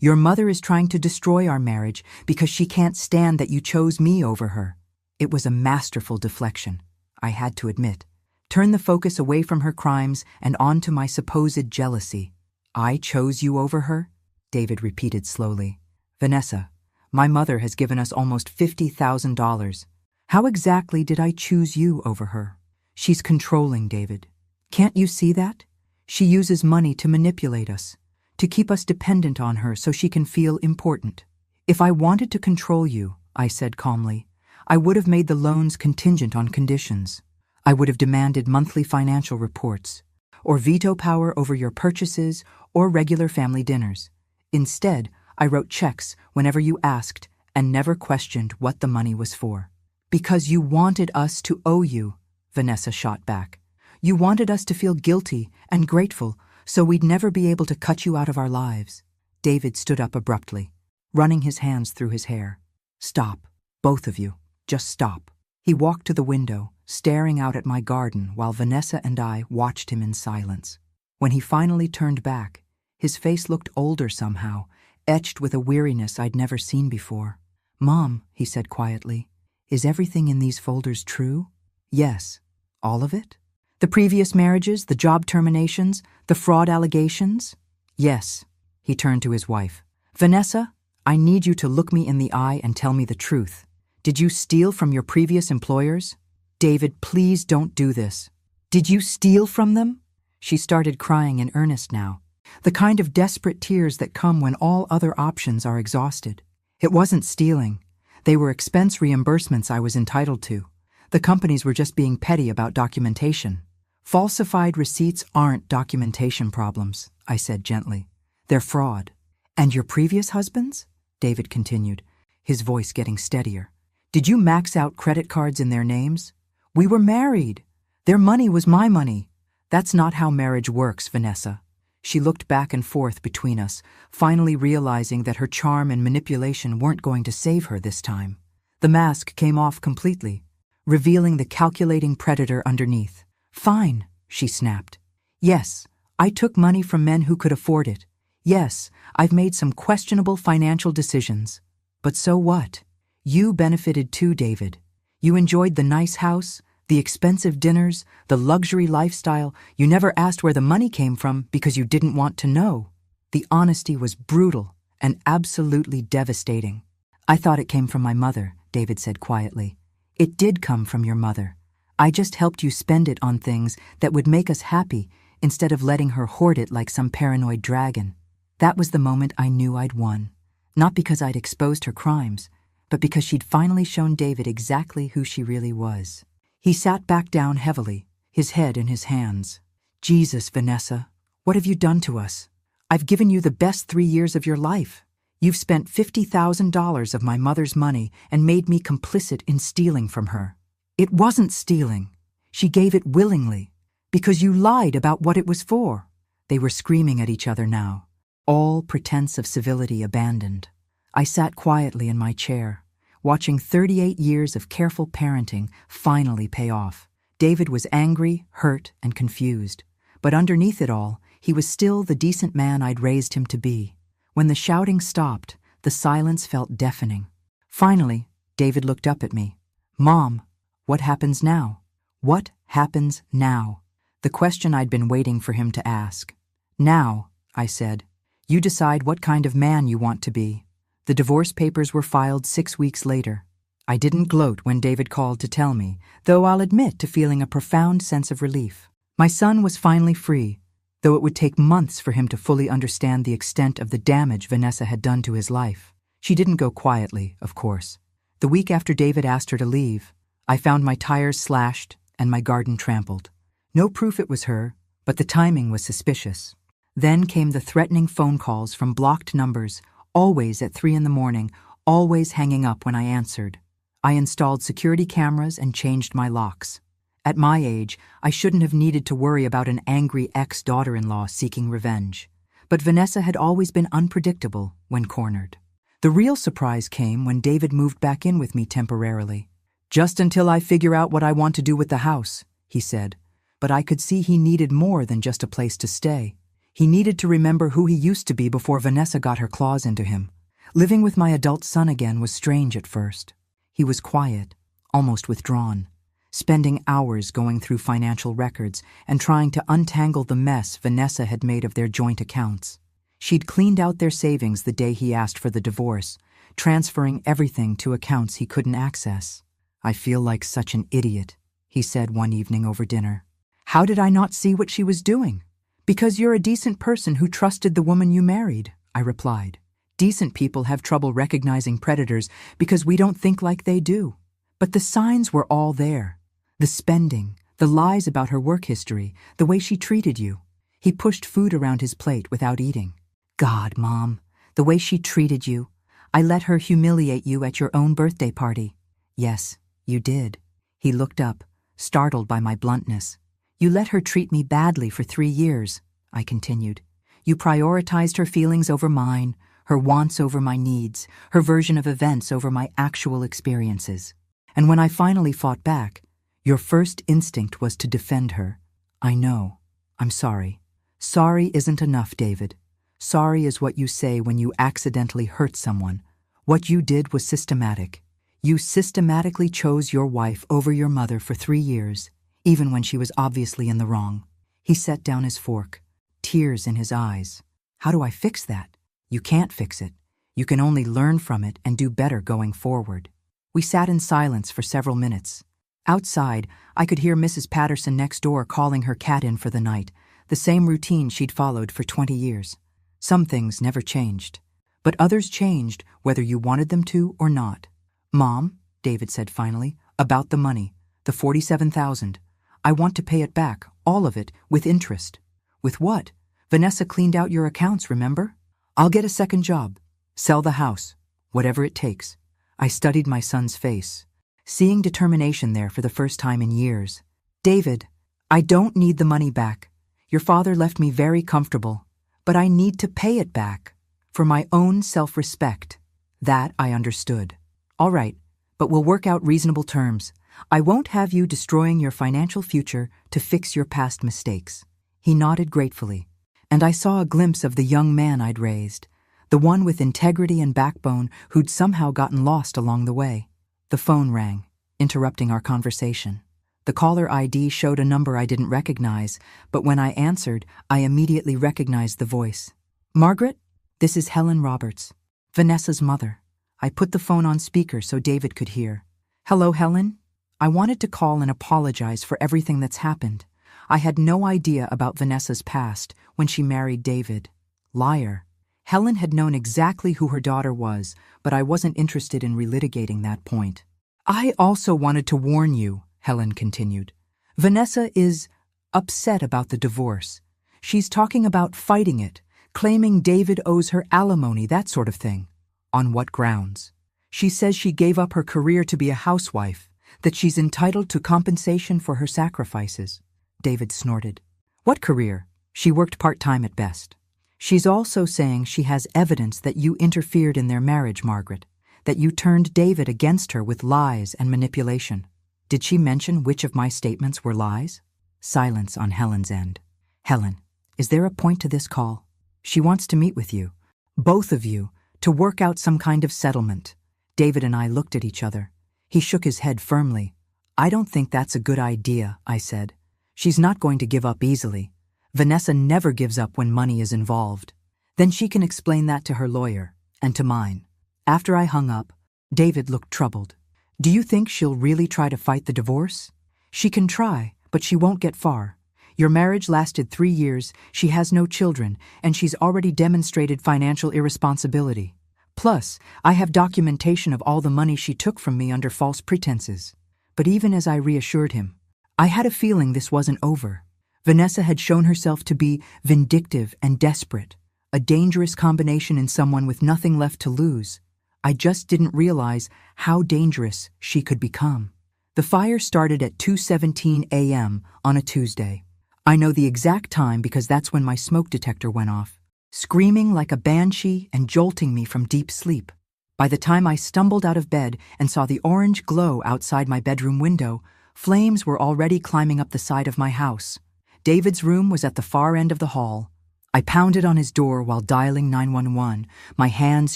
Your mother is trying to destroy our marriage because she can't stand that you chose me over her. It was a masterful deflection, I had to admit. Turn the focus away from her crimes and onto my supposed jealousy. I chose you over her? David repeated slowly. Vanessa, my mother has given us almost $50,000. How exactly did I choose you over her? She's controlling, David. Can't you see that? She uses money to manipulate us, to keep us dependent on her so she can feel important. If I wanted to control you, I said calmly, I would have made the loans contingent on conditions. I would have demanded monthly financial reports, or veto power over your purchases or regular family dinners. Instead, I wrote checks whenever you asked and never questioned what the money was for. Because you wanted us to owe you, Vanessa shot back. You wanted us to feel guilty and grateful so we'd never be able to cut you out of our lives. David stood up abruptly, running his hands through his hair. Stop, both of you, just stop. He walked to the window, staring out at my garden while Vanessa and I watched him in silence. When he finally turned back, his face looked older somehow, etched with a weariness I'd never seen before. Mom, he said quietly, is everything in these folders true? Yes. All of it? The previous marriages, the job terminations, the fraud allegations? Yes. He turned to his wife. Vanessa, I need you to look me in the eye and tell me the truth. Did you steal from your previous employers? David, please don't do this. Did you steal from them? She started crying in earnest now, the kind of desperate tears that come when all other options are exhausted. It wasn't stealing. They were expense reimbursements I was entitled to. The companies were just being petty about documentation. Falsified receipts aren't documentation problems, I said gently. They're fraud. And your previous husbands? David continued, his voice getting steadier. Did you max out credit cards in their names? We were married. Their money was my money. That's not how marriage works, Vanessa. She looked back and forth between us, finally realizing that her charm and manipulation weren't going to save her this time. The mask came off completely, revealing the calculating predator underneath. Fine, she snapped. Yes, I took money from men who could afford it. Yes, I've made some questionable financial decisions. But so what? You benefited too, David. You enjoyed the nice house, the expensive dinners, the luxury lifestyle. You never asked where the money came from because you didn't want to know. The honesty was brutal and absolutely devastating. I thought it came from my mother, David said quietly. It did come from your mother. I just helped you spend it on things that would make us happy instead of letting her hoard it like some paranoid dragon. That was the moment I knew I'd won. Not because I'd exposed her crimes, but because she'd finally shown David exactly who she really was. He sat back down heavily, his head in his hands. Jesus, Vanessa, what have you done to us? I've given you the best 3 years of your life. You've spent $50,000 of my mother's money and made me complicit in stealing from her. It wasn't stealing. She gave it willingly, because you lied about what it was for. They were screaming at each other now, all pretense of civility abandoned. I sat quietly in my chair, watching 38 years of careful parenting finally pay off. David was angry, hurt, and confused, but underneath it all, he was still the decent man I'd raised him to be. When the shouting stopped, the silence felt deafening. Finally, David looked up at me. Mom, what happens now? What happens now? The question I'd been waiting for him to ask. Now, I said, you decide what kind of man you want to be. The divorce papers were filed 6 weeks later. I didn't gloat when David called to tell me, though I'll admit to feeling a profound sense of relief. My son was finally free, though it would take months for him to fully understand the extent of the damage Vanessa had done to his life. She didn't go quietly, of course. The week after David asked her to leave, I found my tires slashed and my garden trampled. No proof it was her, but the timing was suspicious. Then came the threatening phone calls from blocked numbers, always at 3 a.m, always hanging up when I answered. I installed security cameras and changed my locks. At my age, I shouldn't have needed to worry about an angry ex-daughter-in-law seeking revenge. But Vanessa had always been unpredictable when cornered. The real surprise came when David moved back in with me temporarily. "Just until I figure out what I want to do with the house," he said. But I could see he needed more than just a place to stay. He needed to remember who he used to be before Vanessa got her claws into him. Living with my adult son again was strange at first. He was quiet, almost withdrawn, spending hours going through financial records and trying to untangle the mess Vanessa had made of their joint accounts. She'd cleaned out their savings the day he asked for the divorce, transferring everything to accounts he couldn't access. "I feel like such an idiot," he said one evening over dinner. "How did I not see what she was doing?" "Because you're a decent person who trusted the woman you married," I replied. "Decent people have trouble recognizing predators because we don't think like they do." But the signs were all there. The spending, the lies about her work history, the way she treated you. He pushed food around his plate without eating. "God, Mom, the way she treated you. I let her humiliate you at your own birthday party." "Yes, you did." He looked up, startled by my bluntness. "You let her treat me badly for 3 years," I continued. "You prioritized her feelings over mine, her wants over my needs, her version of events over my actual experiences. And when I finally fought back, your first instinct was to defend her. I know. I'm sorry. Sorry isn't enough, David. Sorry is what you say when you accidentally hurt someone. What you did was systematic. You systematically chose your wife over your mother for 3 years, even when she was obviously in the wrong." He set down his fork, tears in his eyes. "How do I fix that?" "You can't fix it. You can only learn from it and do better going forward." We sat in silence for several minutes. Outside, I could hear Mrs. Patterson next door calling her cat in for the night, the same routine she'd followed for 20 years. Some things never changed, but others changed whether you wanted them to or not. "Mom," David said finally, "about the money, the $47,000. I want to pay it back, all of it, with interest." "With what? Vanessa cleaned out your accounts, remember?" "I'll get a second job. Sell the house. Whatever it takes." I studied my son's face, seeing determination there for the first time in years. "David, I don't need the money back. Your father left me very comfortable, but I need to pay it back. For my own self-respect." That I understood. "All right, but we'll work out reasonable terms. I won't have you destroying your financial future to fix your past mistakes." He nodded gratefully, and I saw a glimpse of the young man I'd raised, the one with integrity and backbone who'd somehow gotten lost along the way. The phone rang, interrupting our conversation. The caller ID showed a number I didn't recognize, but when I answered, I immediately recognized the voice. "Margaret, this is Helen Roberts, Vanessa's mother." I put the phone on speaker so David could hear. "Hello, Helen. I wanted to call and apologize for everything that's happened. I had no idea about Vanessa's past when she married David. Liar." Helen had known exactly who her daughter was, but I wasn't interested in relitigating that point. "I also wanted to warn you," Helen continued. "Vanessa is upset about the divorce. She's talking about fighting it, claiming David owes her alimony, that sort of thing." "On what grounds?" "She says she gave up her career to be a housewife, that she's entitled to compensation for her sacrifices." David snorted. "What career? She worked part-time at best." "She's also saying she has evidence that you interfered in their marriage, Margaret, that you turned David against her with lies and manipulation." "Did she mention which of my statements were lies?" Silence on Helen's end. "Helen, is there a point to this call? She wants to meet with you, both of you, to work out some kind of settlement." David and I looked at each other. He shook his head firmly. "I don't think that's a good idea," I said. "She's not going to give up easily. Vanessa never gives up when money is involved. Then she can explain that to her lawyer, and to mine." After I hung up, David looked troubled. Do you think she'll really try to fight the divorce? She can try, but she won't get far. Your marriage lasted 3 years, she has no children, and she's already demonstrated financial irresponsibility. Plus, I have documentation of all the money she took from me under false pretenses. But even as I reassured him, I had a feeling this wasn't over. Vanessa had shown herself to be vindictive and desperate, a dangerous combination in someone with nothing left to lose. I just didn't realize how dangerous she could become. The fire started at 2:17 a.m. on a Tuesday. I know the exact time because that's when my smoke detector went off, screaming like a banshee and jolting me from deep sleep. By the time I stumbled out of bed and saw the orange glow outside my bedroom window, flames were already climbing up the side of my house. David's room was at the far end of the hall. I pounded on his door while dialing 911, my hands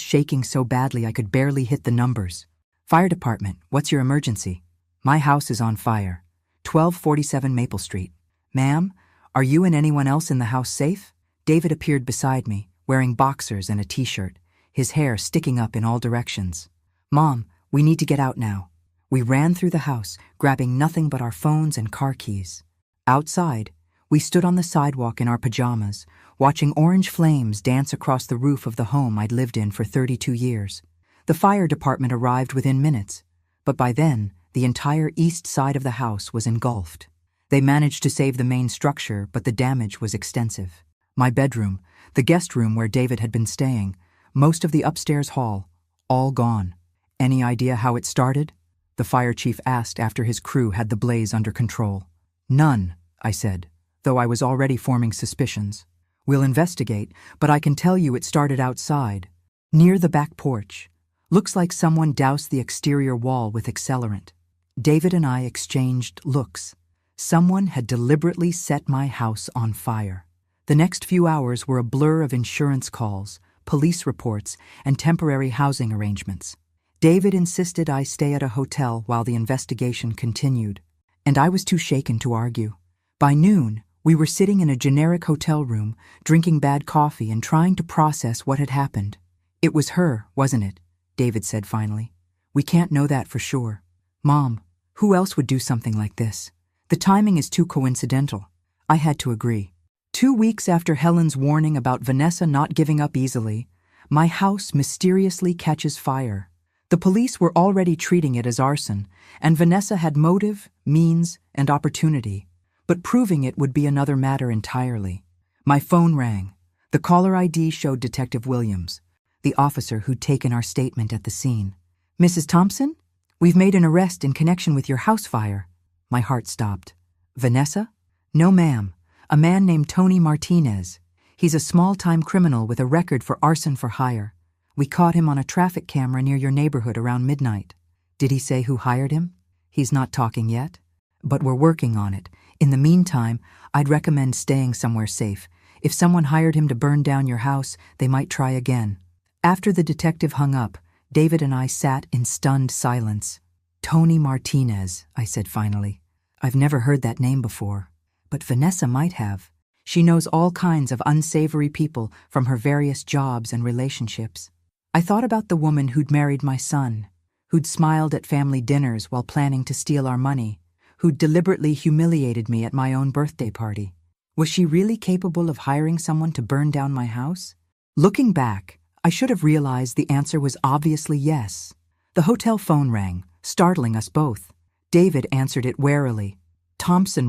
shaking so badly I could barely hit the numbers. Fire department, what's your emergency? My house is on fire. 1247 Maple Street. Ma'am, are you and anyone else in the house safe? David appeared beside me, wearing boxers and a t-shirt, his hair sticking up in all directions. Mom, we need to get out now. We ran through the house, grabbing nothing but our phones and car keys. Outside, we stood on the sidewalk in our pajamas, watching orange flames dance across the roof of the home I'd lived in for 32 years. The fire department arrived within minutes, but by then, the entire east side of the house was engulfed. They managed to save the main structure, but the damage was extensive. My bedroom, the guest room where David had been staying, most of the upstairs hall, all gone. Any idea how it started? The fire chief asked after his crew had the blaze under control. None, I said, though I was already forming suspicions. We'll investigate, but I can tell you it started outside, near the back porch. Looks like someone doused the exterior wall with accelerant. David and I exchanged looks. Someone had deliberately set my house on fire. The next few hours were a blur of insurance calls, police reports, and temporary housing arrangements. David insisted I stay at a hotel while the investigation continued, and I was too shaken to argue. By noon, we were sitting in a generic hotel room, drinking bad coffee and trying to process what had happened. It was her, wasn't it? David said finally. We can't know that for sure. Mom, who else would do something like this? The timing is too coincidental. I had to agree. 2 weeks after Helen's warning about Vanessa not giving up easily, my house mysteriously catches fire. The police were already treating it as arson, and Vanessa had motive, means, and opportunity. But proving it would be another matter entirely. My phone rang. The caller ID showed Detective Williams, the officer who'd taken our statement at the scene. Mrs. Thompson? We've made an arrest in connection with your house fire. My heart stopped. Vanessa? No, ma'am. A man named Tony Martinez. He's a small-time criminal with a record for arson for hire. We caught him on a traffic camera near your neighborhood around midnight. Did he say who hired him? He's not talking yet. But we're working on it. In the meantime, I'd recommend staying somewhere safe. If someone hired him to burn down your house, they might try again. After the detective hung up, David and I sat in stunned silence. Tony Martinez, I said finally. I've never heard that name before. But Vanessa might have. She knows all kinds of unsavory people from her various jobs and relationships. I thought about the woman who'd married my son, who'd smiled at family dinners while planning to steal our money, who'd deliberately humiliated me at my own birthday party. Was she really capable of hiring someone to burn down my house? Looking back, I should have realized the answer was obviously yes. The hotel phone rang, startling us both. David answered it warily. Thompson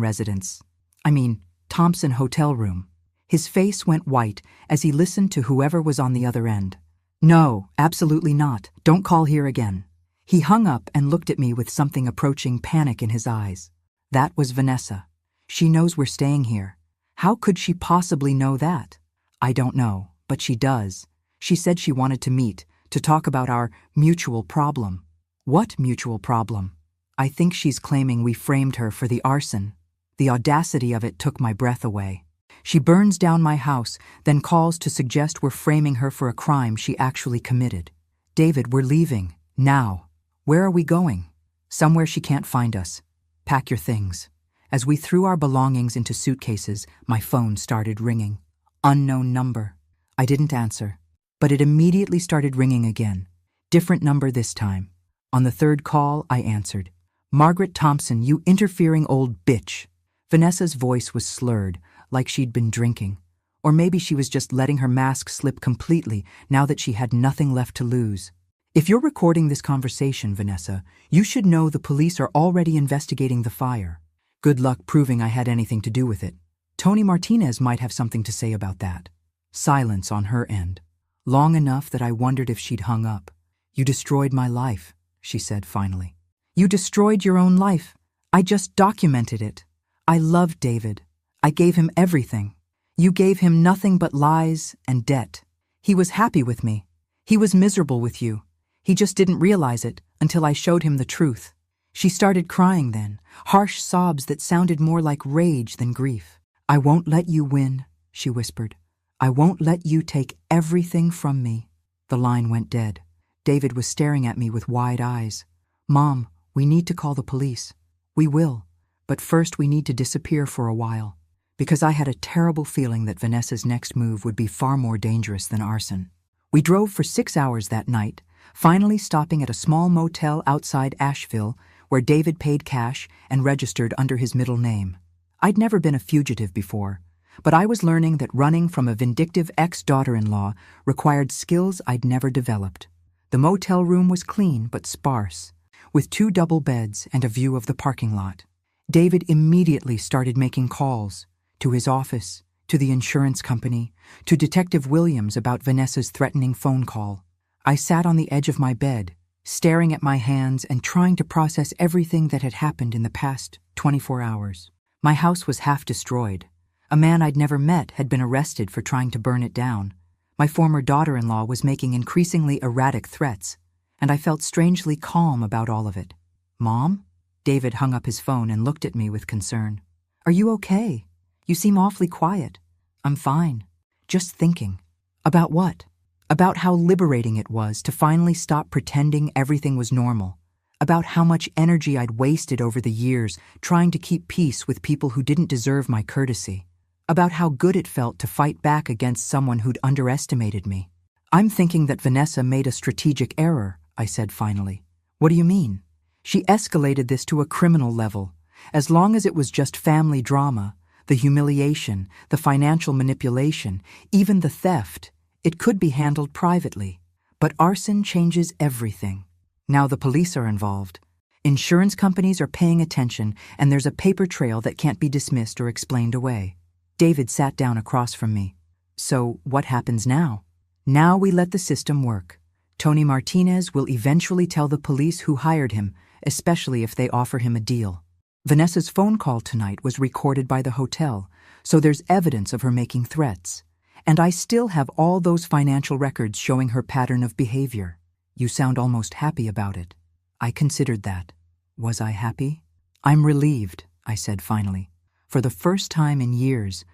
hotel room. His face went white as he listened to whoever was on the other end. No, absolutely not. Don't call here again. He hung up and looked at me with something approaching panic in his eyes. That was Vanessa. She knows we're staying here. How could she possibly know that? I don't know, but she does. She said she wanted to meet, to talk about our mutual problem. What mutual problem? I think she's claiming we framed her for the arson. The audacity of it took my breath away. She burns down my house, then calls to suggest we're framing her for a crime she actually committed. David, we're leaving. Now. Where are we going? Somewhere she can't find us. Pack your things. As we threw our belongings into suitcases, my phone started ringing. Unknown number. I didn't answer, but it immediately started ringing again. Different number this time. On the third call, I answered. "Margaret Thompson, you interfering old bitch." Vanessa's voice was slurred, like she'd been drinking. Or maybe she was just letting her mask slip completely now that she had nothing left to lose. "If you're recording this conversation, Vanessa, you should know the police are already investigating the fire. Good luck proving I had anything to do with it. Tony Martinez might have something to say about that." Silence on her end, long enough that I wondered if she'd hung up. "You destroyed my life," she said finally. "You destroyed your own life. I just documented it. I loved David. I gave him everything. You gave him nothing but lies and debt. He was happy with me. He was miserable with you. He just didn't realize it until I showed him the truth." She started crying then, harsh sobs that sounded more like rage than grief. "I won't let you win," she whispered. "I won't let you take everything from me." The line went dead. David was staring at me with wide eyes. "Mom, we need to call the police." "We will, but first we need to disappear for a while." Because I had a terrible feeling that Vanessa's next move would be far more dangerous than arson. We drove for 6 hours that night, finally stopping at a small motel outside Asheville where David paid cash and registered under his middle name. I'd never been a fugitive before, but I was learning that running from a vindictive ex-daughter-in-law required skills I'd never developed. The motel room was clean but sparse, with 2 double beds and a view of the parking lot. David immediately started making calls to his office, to the insurance company, to Detective Williams about Vanessa's threatening phone call. I sat on the edge of my bed, staring at my hands and trying to process everything that had happened in the past 24 hours. My house was half destroyed. A man I'd never met had been arrested for trying to burn it down. My former daughter-in-law was making increasingly erratic threats, and I felt strangely calm about all of it. "Mom?" David hung up his phone and looked at me with concern. "Are you okay? You seem awfully quiet." "I'm fine. Just thinking." "About what?" "About how liberating it was to finally stop pretending everything was normal. About how much energy I'd wasted over the years trying to keep peace with people who didn't deserve my courtesy. About how good it felt to fight back against someone who'd underestimated me." "I'm thinking that Vanessa made a strategic error," I said finally. "What do you mean?" "She escalated this to a criminal level. As long as it was just family drama, the humiliation, the financial manipulation, even the theft, it could be handled privately. But arson changes everything. Now the police are involved. Insurance companies are paying attention, and there's a paper trail that can't be dismissed or explained away." David sat down across from me. "So what happens now?" "Now we let the system work. Tony Martinez will eventually tell the police who hired him, especially if they offer him a deal. Vanessa's phone call tonight was recorded by the hotel, so there's evidence of her making threats. And I still have all those financial records showing her pattern of behavior." "You sound almost happy about it." I considered that. Was I happy? "I'm relieved," I said finally. "For the first time in years.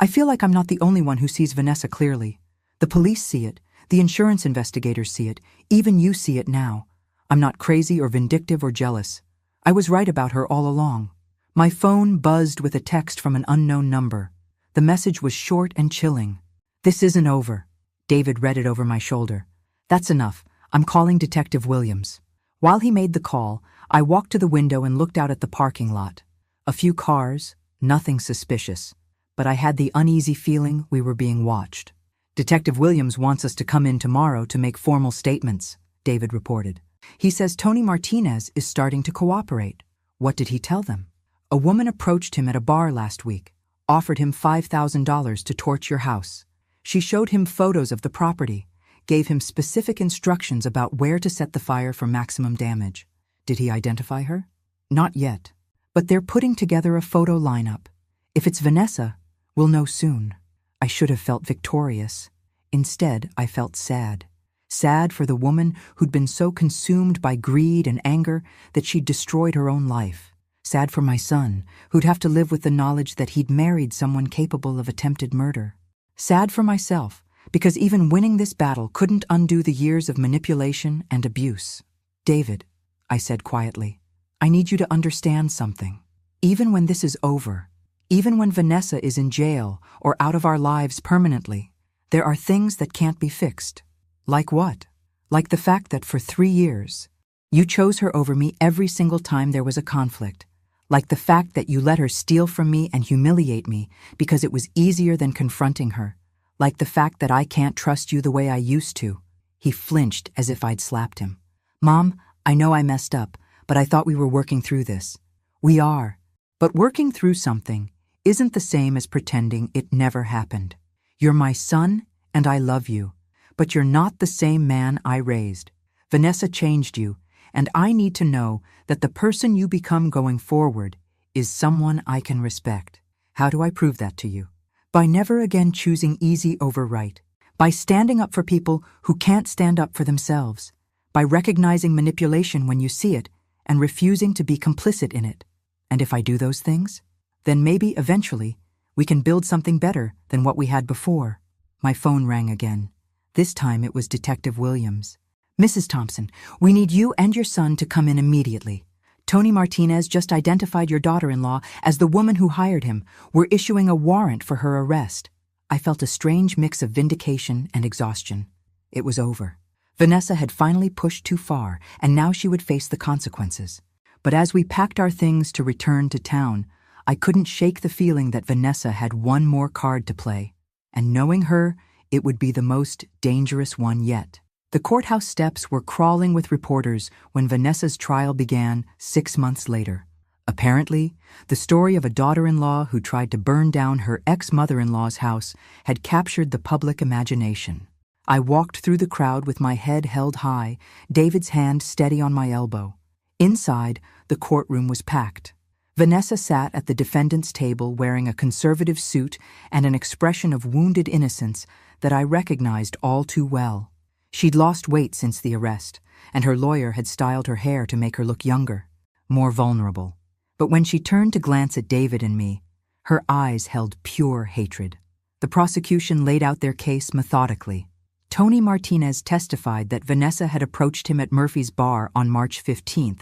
I feel like I'm not the only one who sees Vanessa clearly. The police see it, the insurance investigators see it, even you see it now. I'm not crazy or vindictive or jealous. I was right about her all along." My phone buzzed with a text from an unknown number. The message was short and chilling. "This isn't over." David read it over my shoulder. "That's enough. I'm calling Detective Williams." While he made the call, I walked to the window and looked out at the parking lot. A few cars, nothing suspicious, but I had the uneasy feeling we were being watched. "Detective Williams wants us to come in tomorrow to make formal statements," David reported. "He says Tony Martinez is starting to cooperate." "What did he tell them?" "A woman approached him at a bar last week, offered him $5,000 to torch your house. She showed him photos of the property, gave him specific instructions about where to set the fire for maximum damage." "Did he identify her?" "Not yet, but they're putting together a photo lineup. If it's Vanessa, we'll know soon." I should have felt victorious. Instead, I felt sad. Sad for the woman who'd been so consumed by greed and anger that she'd destroyed her own life. Sad for my son, who'd have to live with the knowledge that he'd married someone capable of attempted murder. Sad for myself, because even winning this battle couldn't undo the years of manipulation and abuse. "David," I said quietly, "I need you to understand something. Even when this is over, even when Vanessa is in jail or out of our lives permanently, there are things that can't be fixed." "Like what?" "Like the fact that for 3 years, You chose her over me every single time there was a conflict. Like the fact that you let her steal from me and humiliate me because it was easier than confronting her. Like the fact that I can't trust you the way I used to." He flinched as if I'd slapped him. "Mom, I know I messed up, but I thought we were working through this." "We are. But working through something isn't the same as pretending it never happened. You're my son, and I love you, but you're not the same man I raised. Vanessa changed you, and I need to know that the person you become going forward is someone I can respect. How do I prove that to you? By never again choosing easy over right. By standing up for people who can't stand up for themselves. By recognizing manipulation when you see it and refusing to be complicit in it. And if I do those things, then maybe eventually we can build something better than what we had before." My phone rang again. This time it was Detective Williams. "Mrs. Thompson, we need you and your son to come in immediately. Tony Martinez just identified your daughter-in-law as the woman who hired him. We're issuing a warrant for her arrest." I felt a strange mix of vindication and exhaustion. It was over. Vanessa had finally pushed too far, and now she would face the consequences. But as we packed our things to return to town, I couldn't shake the feeling that Vanessa had one more card to play. And knowing her, it would be the most dangerous one yet. The courthouse steps were crawling with reporters when Vanessa's trial began 6 months later. Apparently, the story of a daughter-in-law who tried to burn down her ex-mother-in-law's house had captured the public imagination. I walked through the crowd with my head held high, David's hand steady on my elbow. Inside, the courtroom was packed. Vanessa sat at the defendant's table wearing a conservative suit and an expression of wounded innocence that I recognized all too well. She'd lost weight since the arrest, and her lawyer had styled her hair to make her look younger, more vulnerable. But when she turned to glance at David and me, her eyes held pure hatred. The prosecution laid out their case methodically. Tony Martinez testified that Vanessa had approached him at Murphy's bar on March 15th,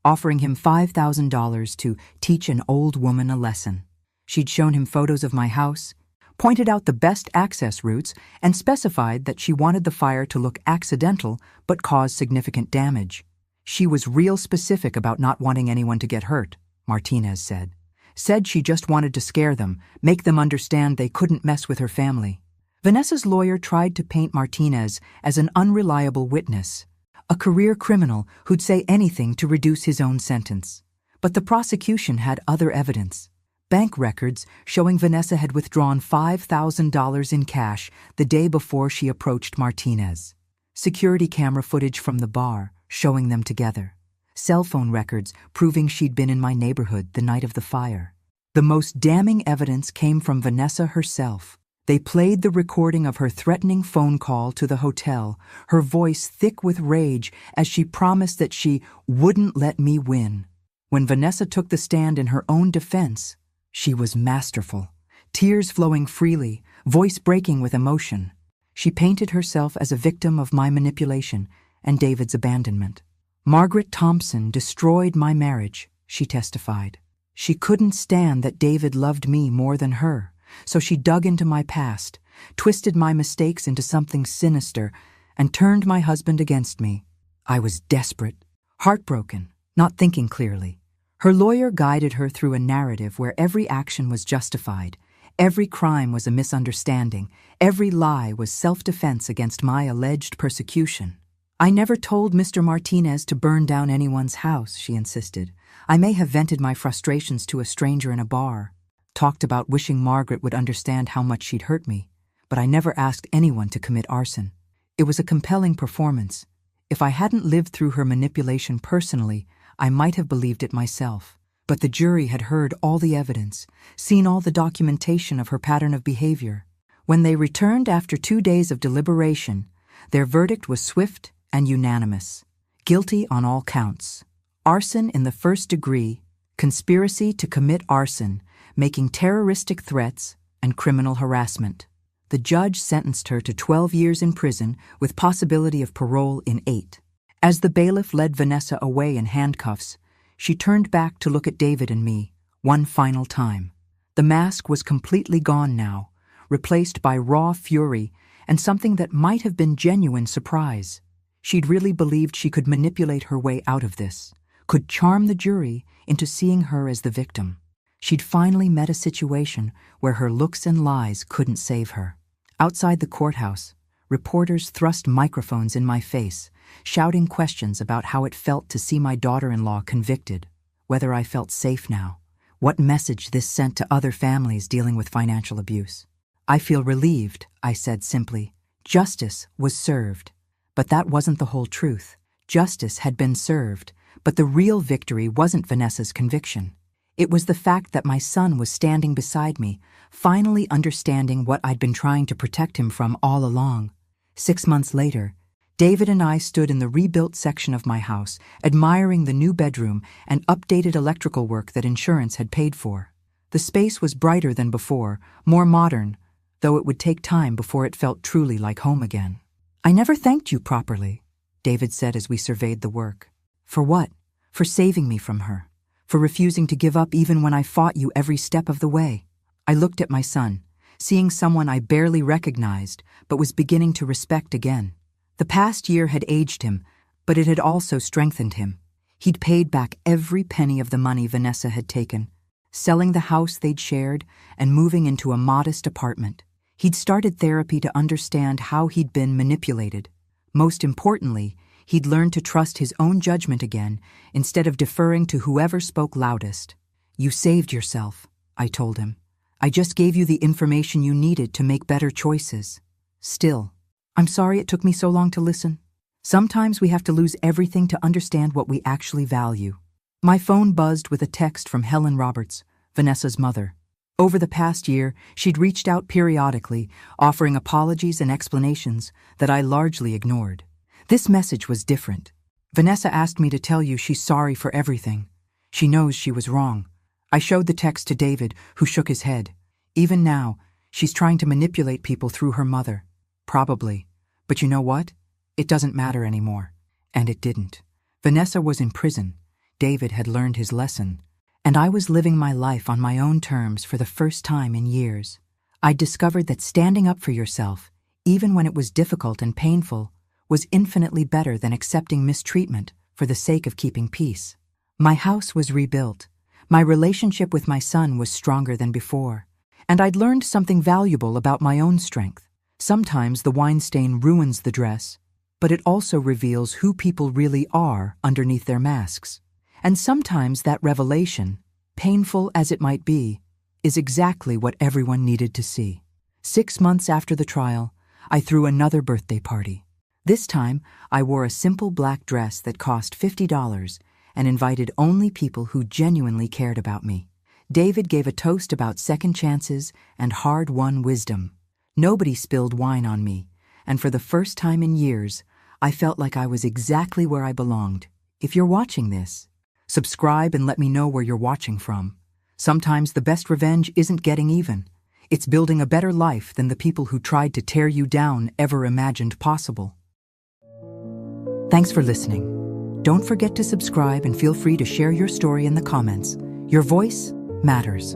offering him $5,000 to teach an old woman a lesson. She'd shown him photos of my house, pointed out the best access routes, and specified that she wanted the fire to look accidental but cause significant damage. She was real specific about not wanting anyone to get hurt, Martinez said. Said she just wanted to scare them, make them understand they couldn't mess with her family. Vanessa's lawyer tried to paint Martinez as an unreliable witness, a career criminal who'd say anything to reduce his own sentence. But the prosecution had other evidence. Bank records showing Vanessa had withdrawn $5,000 in cash the day before she approached Martinez. Security camera footage from the bar showing them together. Cell phone records proving she'd been in my neighborhood the night of the fire. The most damning evidence came from Vanessa herself. They played the recording of her threatening phone call to the hotel, her voice thick with rage as she promised that she wouldn't let me win. When Vanessa took the stand in her own defense, she was masterful, tears flowing freely, voice breaking with emotion. She painted herself as a victim of my manipulation and David's abandonment. "Margaret Thompson destroyed my marriage," she testified. "She couldn't stand that David loved me more than her, so she dug into my past, twisted my mistakes into something sinister, and turned my husband against me. I was desperate, heartbroken, not thinking clearly." Her lawyer guided her through a narrative where every action was justified, every crime was a misunderstanding, every lie was self-defense against my alleged persecution. "I never told Mr. Martinez to burn down anyone's house," she insisted. "I may have vented my frustrations to a stranger in a bar, talked about wishing Margaret would understand how much she'd hurt me, but I never asked anyone to commit arson. It was a compelling performance. If I hadn't lived through her manipulation personally, I might have believed it myself. But the jury had heard all the evidence, seen all the documentation of her pattern of behavior. When they returned after 2 days of deliberation, their verdict was swift and unanimous. Guilty on all counts. Arson in the first degree, conspiracy to commit arson, making terroristic threats, and criminal harassment. The judge sentenced her to 12 years in prison with possibility of parole in 8. As the bailiff led Vanessa away in handcuffs, she turned back to look at David and me, one final time. The mask was completely gone now, replaced by raw fury and something that might have been genuine surprise. She'd really believed she could manipulate her way out of this, could charm the jury into seeing her as the victim. She'd finally met a situation where her looks and lies couldn't save her. Outside the courthouse, reporters thrust microphones in my face, shouting questions about how it felt to see my daughter-in-law convicted, whether I felt safe now, what message this sent to other families dealing with financial abuse. I feel relieved, I said simply. Justice was served. But that wasn't the whole truth. Justice had been served, but the real victory wasn't Vanessa's conviction. It was the fact that my son was standing beside me, finally understanding what I'd been trying to protect him from all along. 6 months later, David and I stood in the rebuilt section of my house, admiring the new bedroom and updated electrical work that insurance had paid for. The space was brighter than before, more modern, though it would take time before it felt truly like home again. "I never thanked you properly," David said as we surveyed the work. "For what? For saving me from her. For refusing to give up even when I fought you every step of the way." I looked at my son, seeing someone I barely recognized but was beginning to respect again. The past year had aged him, but it had also strengthened him. He'd paid back every penny of the money Vanessa had taken, selling the house they'd shared and moving into a modest apartment. He'd started therapy to understand how he'd been manipulated. Most importantly, he'd learned to trust his own judgment again instead of deferring to whoever spoke loudest. "You saved yourself," I told him. "I just gave you the information you needed to make better choices." Still, "I'm sorry it took me so long to listen. Sometimes we have to lose everything to understand what we actually value." My phone buzzed with a text from Helen Roberts, Vanessa's mother. Over the past year, she'd reached out periodically, offering apologies and explanations that I largely ignored. This message was different. "Vanessa asked me to tell you she's sorry for everything. She knows she was wrong." I showed the text to David, who shook his head. "Even now, she's trying to manipulate people through her mother." "Probably. But you know what? It doesn't matter anymore." And it didn't. Vanessa was in prison. David had learned his lesson. And I was living my life on my own terms for the first time in years. I discovered that standing up for yourself, even when it was difficult and painful, was infinitely better than accepting mistreatment for the sake of keeping peace. My house was rebuilt. My relationship with my son was stronger than before. And I'd learned something valuable about my own strength. Sometimes the wine stain ruins the dress, but it also reveals who people really are underneath their masks. And sometimes that revelation, painful as it might be, is exactly what everyone needed to see. 6 months after the trial, I threw another birthday party. This time, I wore a simple black dress that cost $50 and invited only people who genuinely cared about me. David gave a toast about second chances and hard-won wisdom. Nobody spilled wine on me, and for the first time in years, I felt like I was exactly where I belonged. If you're watching this, subscribe and let me know where you're watching from. Sometimes the best revenge isn't getting even. It's building a better life than the people who tried to tear you down ever imagined possible. Thanks for listening. Don't forget to subscribe and feel free to share your story in the comments. Your voice matters.